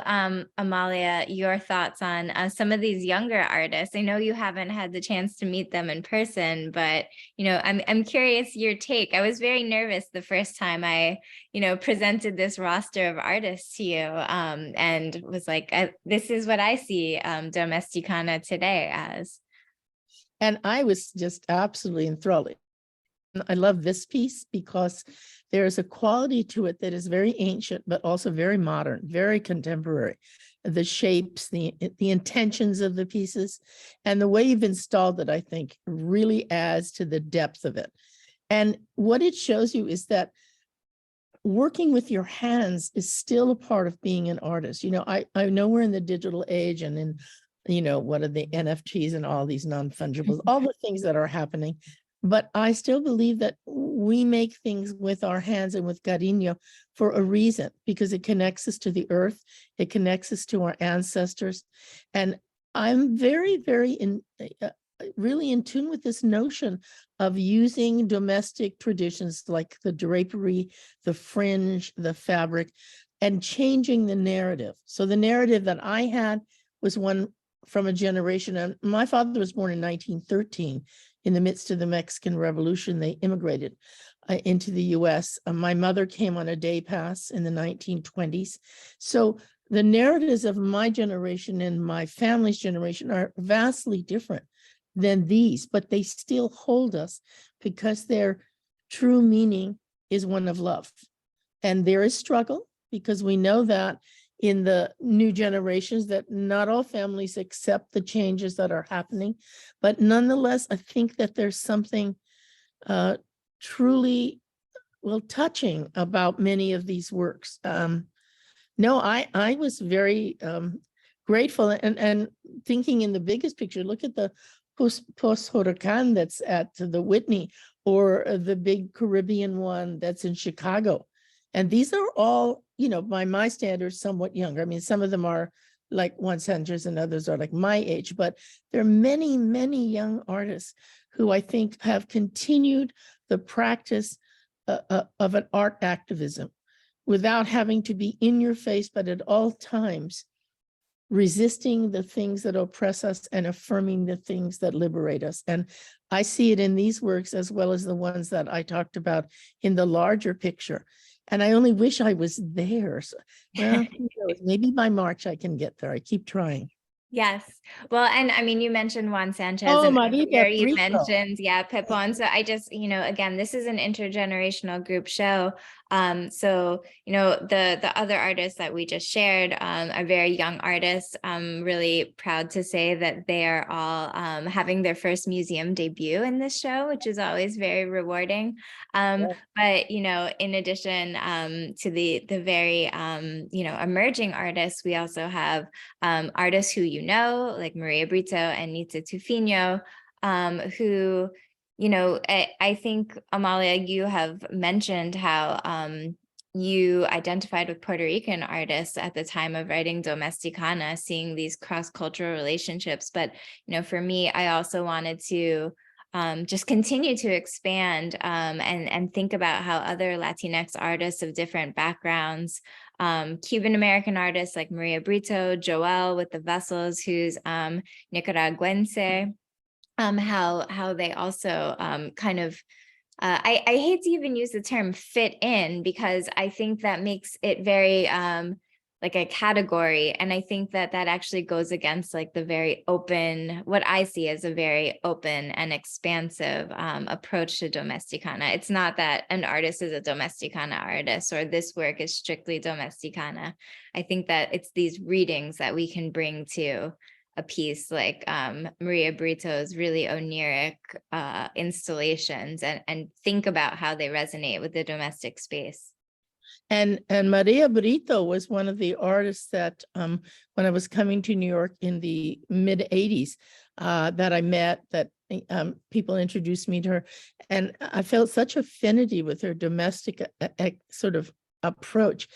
Amalia, your thoughts on some of these younger artists. I know you haven't had the chance to meet them in person, but, you know, I'm curious your take. I was very nervous the first time I, you know, presented this roster of artists to you, and was like, this is what I see Domesticana today as. And I was just absolutely enthralled. I love this piece because there's a quality to it that is very ancient, but also very modern, very contemporary. The shapes, the intentions of the pieces, and the way you've installed it, I think, really adds to the depth of it. And what it shows you is that working with your hands is still a part of being an artist. You know, I know we're in the digital age, and in, you know, what are the NFTs and all these non-fungibles, all the things that are happening. But I still believe that we make things with our hands and with cariño for a reason, because it connects us to the earth. It connects us to our ancestors. And I'm very, very really in tune with this notion of using domestic traditions like the drapery, the fringe, the fabric, and changing the narrative. So the narrative that I had was one from a generation, and my father was born in 1913. In the midst of the Mexican Revolution, they immigrated into the US. My mother came on a day pass in the 1920s. So the narratives of my generation and my family's generation are vastly different than these, but they still hold us because their true meaning is one of love. And there is struggle, because we know that in the new generations that not all families accept the changes that are happening. But nonetheless, I think that there's something truly, well, touching about many of these works. No, I was very grateful, and thinking in the biggest picture, look at the post-Huracan that's at the Whitney, or the big Caribbean one that's in Chicago. And these are all, you know, by my standards, somewhat younger. I mean, some of them are like 100s and others are like my age, but there are many, many young artists who I think have continued the practice of an art activism without having to be in your face, but at all times resisting the things that oppress us and affirming the things that liberate us. And I see it in these works as well as the ones that I talked about in the larger picture. And I only wish I was there. So, well, who knows? Maybe by March I can get there. I keep trying. Yes. Well, and I mean, you mentioned Juan Sanchez, Oh, and Maria earlier you Brito. mentioned, yeah, Pepon. So I just, you know, again, this is an intergenerational group show. So, you know, the other artists that we just shared are very young artists. I'm really proud to say that they are all having their first museum debut in this show, which is always very rewarding. But, you know, in addition to the very, you know, emerging artists, we also have artists who, you know, like Maria Brito and Nita Tufino, who, I think, Amalia, you have mentioned how you identified with Puerto Rican artists at the time of writing Domesticana, seeing these cross-cultural relationships. But, for me, I also wanted to just continue to expand and think about how other Latinx artists of different backgrounds, Cuban American artists like Maria Brito, Joel with the Vessels, who's Nicaraguense, how they also kind of I hate to even use the term fit in, because I think that makes it very like a category. And I think that actually goes against like the very open, what I see as a very open and expansive approach to Domesticana. It's not that an artist is a Domesticana artist or this work is strictly Domesticana. I think that it's these readings that we can bring to a piece like Maria Brito's really oniric installations and think about how they resonate with the domestic space. And Maria Brito was one of the artists that when I was coming to New York in the mid 80s that I met, that people introduced me to her. And I felt such affinity with her domestic sort of approach.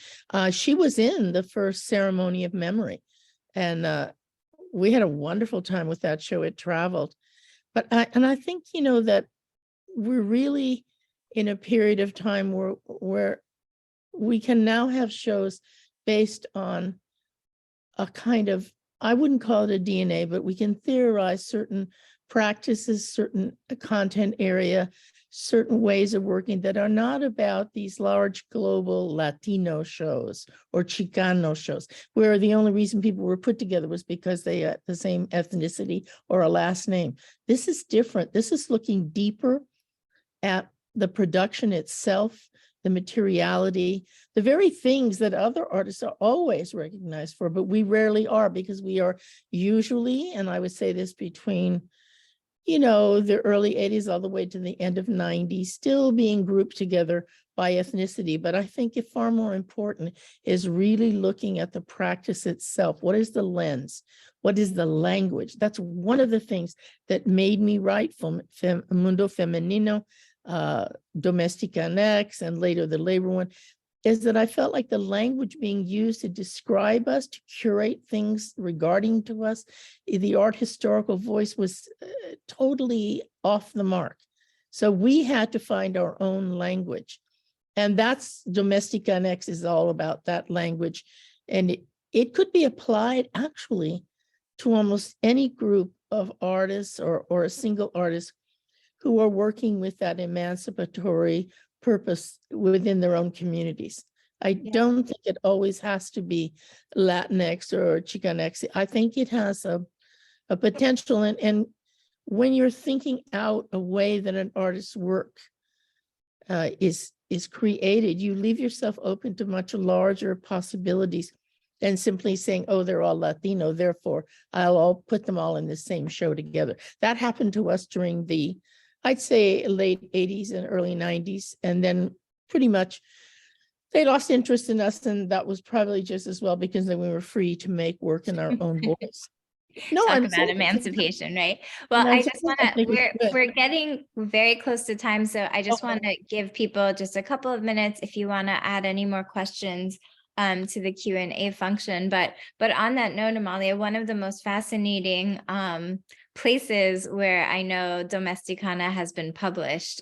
She was in the first Ceremony of Memory, and we had a wonderful time with that show. It traveled. But I think, that we're really in a period of time where we can now have shows based on a kind of, I wouldn't call it a DNA, but we can theorize certain practices, certain content area, certain ways of working that are not about these large global Latino shows or Chicano shows, where the only reason people were put together was because they had the same ethnicity or a last name. This is different. This is looking deeper at the production itself, the materiality, the very things that other artists are always recognized for, but we rarely are, because we are usually, and I would say this between the early 80s all the way to the end of 90s, still being grouped together by ethnicity. But I think far more important is really looking at the practice itself. What is the lens? What is the language? That's one of the things that made me write Mundo Femenino, DOMESTICANX, and later the labor one, is that I felt like the language being used to describe us, to curate things regarding to us, the art historical voice was totally off the mark. So we had to find our own language. And that's DOMESTICANX is all about, that language. And it could be applied actually to almost any group of artists or a single artist who are working with that emancipatory purpose within their own communities. I don't think it always has to be Latinx or Chicanx. I think it has a potential, and when you're thinking out a way that an artist's work is created, you leave yourself open to much larger possibilities than simply saying, oh, they're all Latino, therefore I'll put them all in the same show together. That happened to us during the, I'd say, late 80s and early 90s. And then pretty much they lost interest in us. And that was probably just as well, because then we were free to make work in our own voice. No, Talk about emancipation, right? Well, I just want to, we're getting very close to time. So I just want to give people just a couple of minutes if you want to add any more questions to the Q&A function. But on that note, Amalia, one of the most fascinating places where I know Domesticana has been published,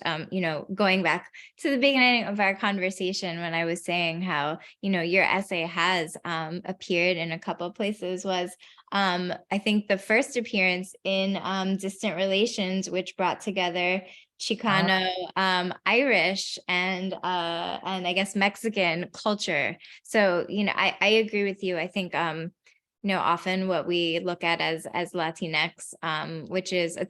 going back to the beginning of our conversation when I was saying how, your essay has appeared in a couple of places, was I think the first appearance in Distant Relations, which brought together Chicano, Irish, and I guess Mexican culture. So, I agree with you. I think, often what we look at as Latinx, which is a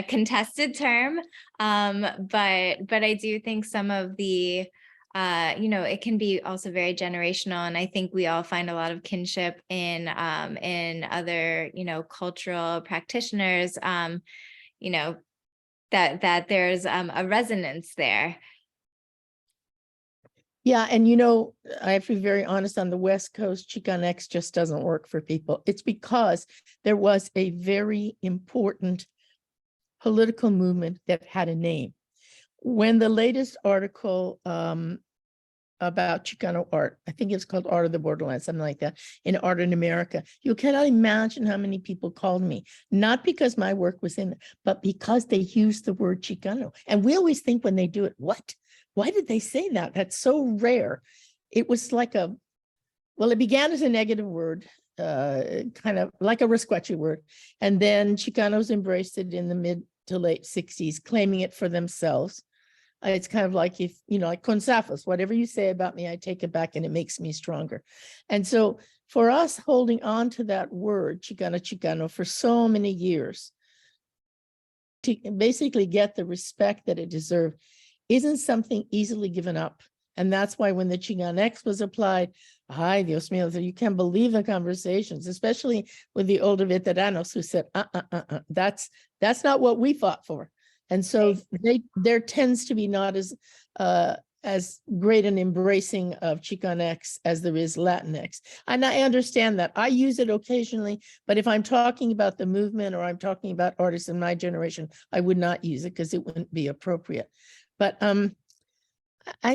contested term, but I do think some of the, it can be also very generational, and I think we all find a lot of kinship in other, cultural practitioners, that there's a resonance there. Yeah, and I have to be very honest, on the West Coast, Chicanx just doesn't work for people. It's because there was a very important political movement that had a name. When the latest article about Chicano art, I think it's called Art of the Borderlands, something like that, in Art in America, you cannot imagine how many people called me, not because my work was in it, but because they used the word Chicano. And we always think when they do it, what? Why did they say that? That's so rare. It was like it began as a negative word, kind of like a Resquechi word. And then Chicanos embraced it in the mid to late 60s, claiming it for themselves. It's kind of like like consafos, whatever you say about me, I take it back and it makes me stronger. And so for us holding on to that word, Chicano, for so many years, to basically get the respect that it deserved, isn't something easily given up. And that's why when the Chicanx was applied, ay, Dios mío, you can't believe the conversations, especially with the older veteranos who said, that's not what we fought for. And so there tends to be not as great an embracing of Chicanx as there is Latinx. And I understand that. I use it occasionally, but if I'm talking about the movement or I'm talking about artists in my generation, I would not use it because it wouldn't be appropriate. But I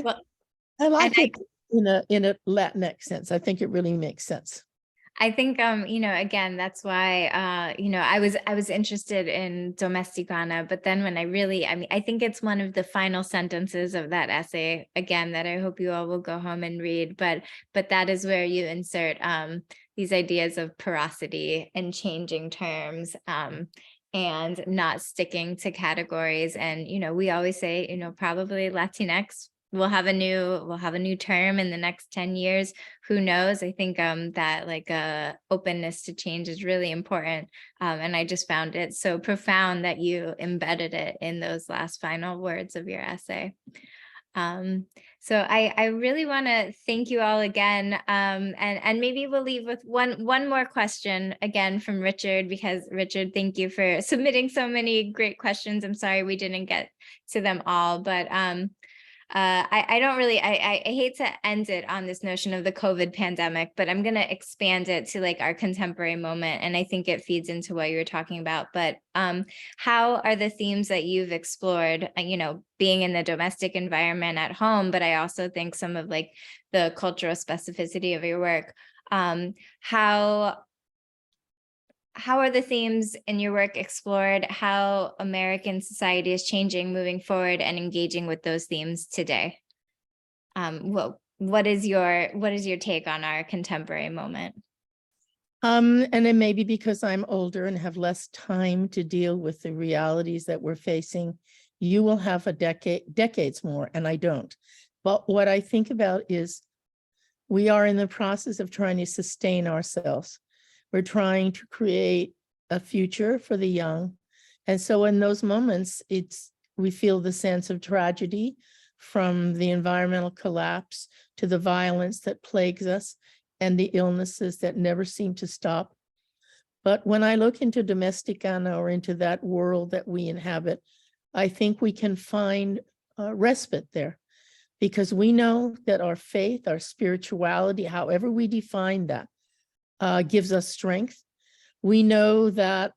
like it in a Latinx sense. I think it really makes sense. I think, again, that's why, I was interested in domesticana, but then when I think it's one of the final sentences of that essay, again, that I hope you all will go home and read, but that is where you insert these ideas of porosity and changing terms, and not sticking to categories. And, we always say, probably Latinx we'll have a new term in the next 10 years. Who knows? I think that openness to change is really important. And I just found it so profound that you embedded it in those last final words of your essay. So I really want to thank you all again. And maybe we'll leave with one more question again from Richard, because Richard, thank you for submitting so many great questions. I'm sorry we didn't get to them all, but I hate to end it on this notion of the COVID pandemic, but I'm going to expand it to our contemporary moment. And I think it feeds into what you were talking about. But how are the themes that you've explored, being in the domestic environment at home, but I also think some of the cultural specificity of your work, how are the themes in your work explored, how American society is changing, moving forward, and engaging with those themes today? What is your take on our contemporary moment? And it may be because I'm older and have less time to deal with the realities that we're facing. You will have decades more, and I don't. But what I think about is we are in the process of trying to sustain ourselves. We're trying to create a future for the young. And so in those moments, we feel the sense of tragedy, from the environmental collapse to the violence that plagues us and the illnesses that never seem to stop. But when I look into domesticana, or into that world that we inhabit, I think we can find respite there, because we know that our faith, our spirituality, however we define that, gives us strength. We know that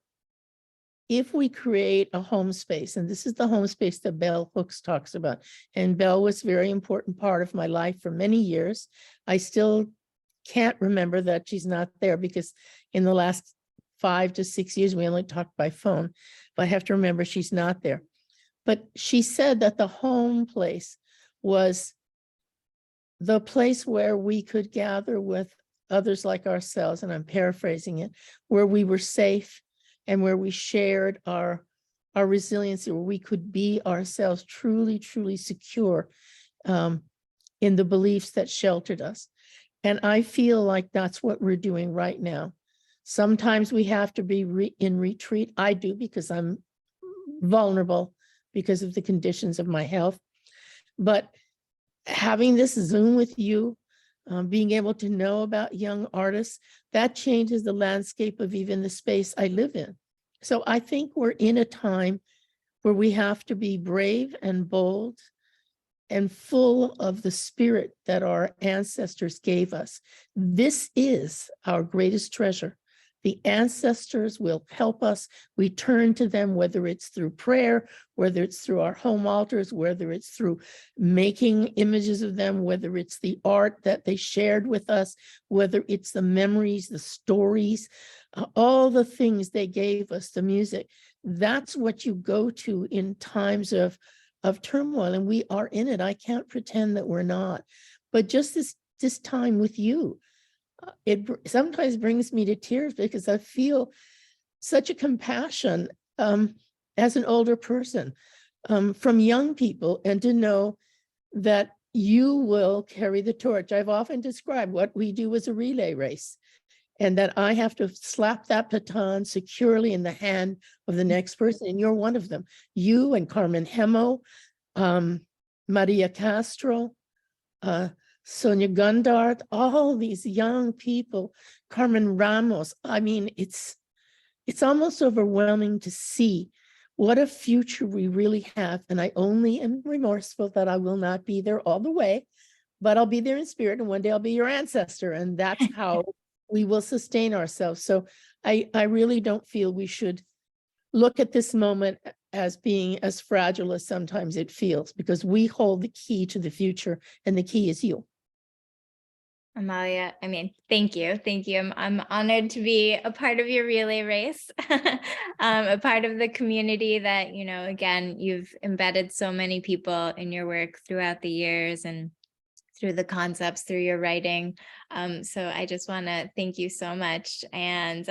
if we create a home space, and this is the home space that Bell Hooks talks about, and Bell was a very important part of my life for many years. I still can't remember that she's not there, because in the last 5 to 6 years, we only talked by phone, but I have to remember she's not there. But she said that the home place was the place where we could gather with others like ourselves, and I'm paraphrasing it, where we were safe and where we shared our resiliency, where we could be ourselves truly, truly secure in the beliefs that sheltered us. And I feel like that's what we're doing right now. Sometimes we have to be in retreat. I do, because I'm vulnerable because of the conditions of my health. But having this Zoom with you, being able to know about young artists, that changes the landscape of even the space I live in. So I think we're in a time where we have to be brave and bold and full of the spirit that our ancestors gave us. This is our greatest treasure. The ancestors will help us. We turn to them, whether it's through prayer, whether it's through our home altars, whether it's through making images of them, whether it's the art that they shared with us, whether it's the memories, the stories, all the things they gave us, the music. That's what you go to in times of turmoil, and we are in it. I can't pretend that we're not. But just this time with you, it sometimes brings me to tears because I feel such a compassion as an older person from young people, and to know that you will carry the torch. I've often described what we do as a relay race, and that I have to slap that baton securely in the hand of the next person, and you're one of them. You and Carmen Hemo, Maria Castro, Sonia Gundart, all these young people, Carmen Ramos. I mean, it's almost overwhelming to see what a future we really have. And I only am remorseful that I will not be there all the way, but I'll be there in spirit, and one day I'll be your ancestor, and that's how we will sustain ourselves. So I really don't feel we should look at this moment as being as fragile as sometimes it feels, because we hold the key to the future, and the key is you. Amalia, I mean, thank you. Thank you. I'm honored to be a part of your relay race, a part of the community that, you know, again, you've embedded so many people in your work throughout the years and through the concepts, through your writing. So I just want to thank you so much. And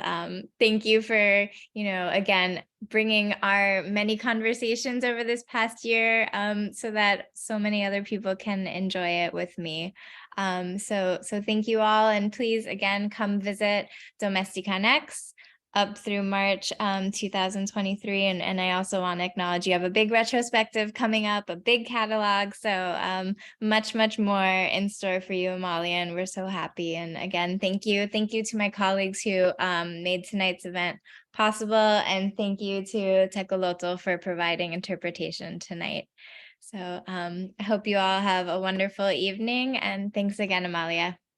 thank you for, you know, again, bringing our many conversations over this past year so that so many other people can enjoy it with me. So thank you all. And please, again, come visit DOMESTICANX up through March 2023. And I also want to acknowledge you have a big retrospective coming up, a big catalog. So much, much more in store for you, Amalia, and we're so happy. And again, thank you. Thank you to my colleagues who made tonight's event possible. And thank you to Tecoloto for providing interpretation tonight. So I hope you all have a wonderful evening. And thanks again, Amalia.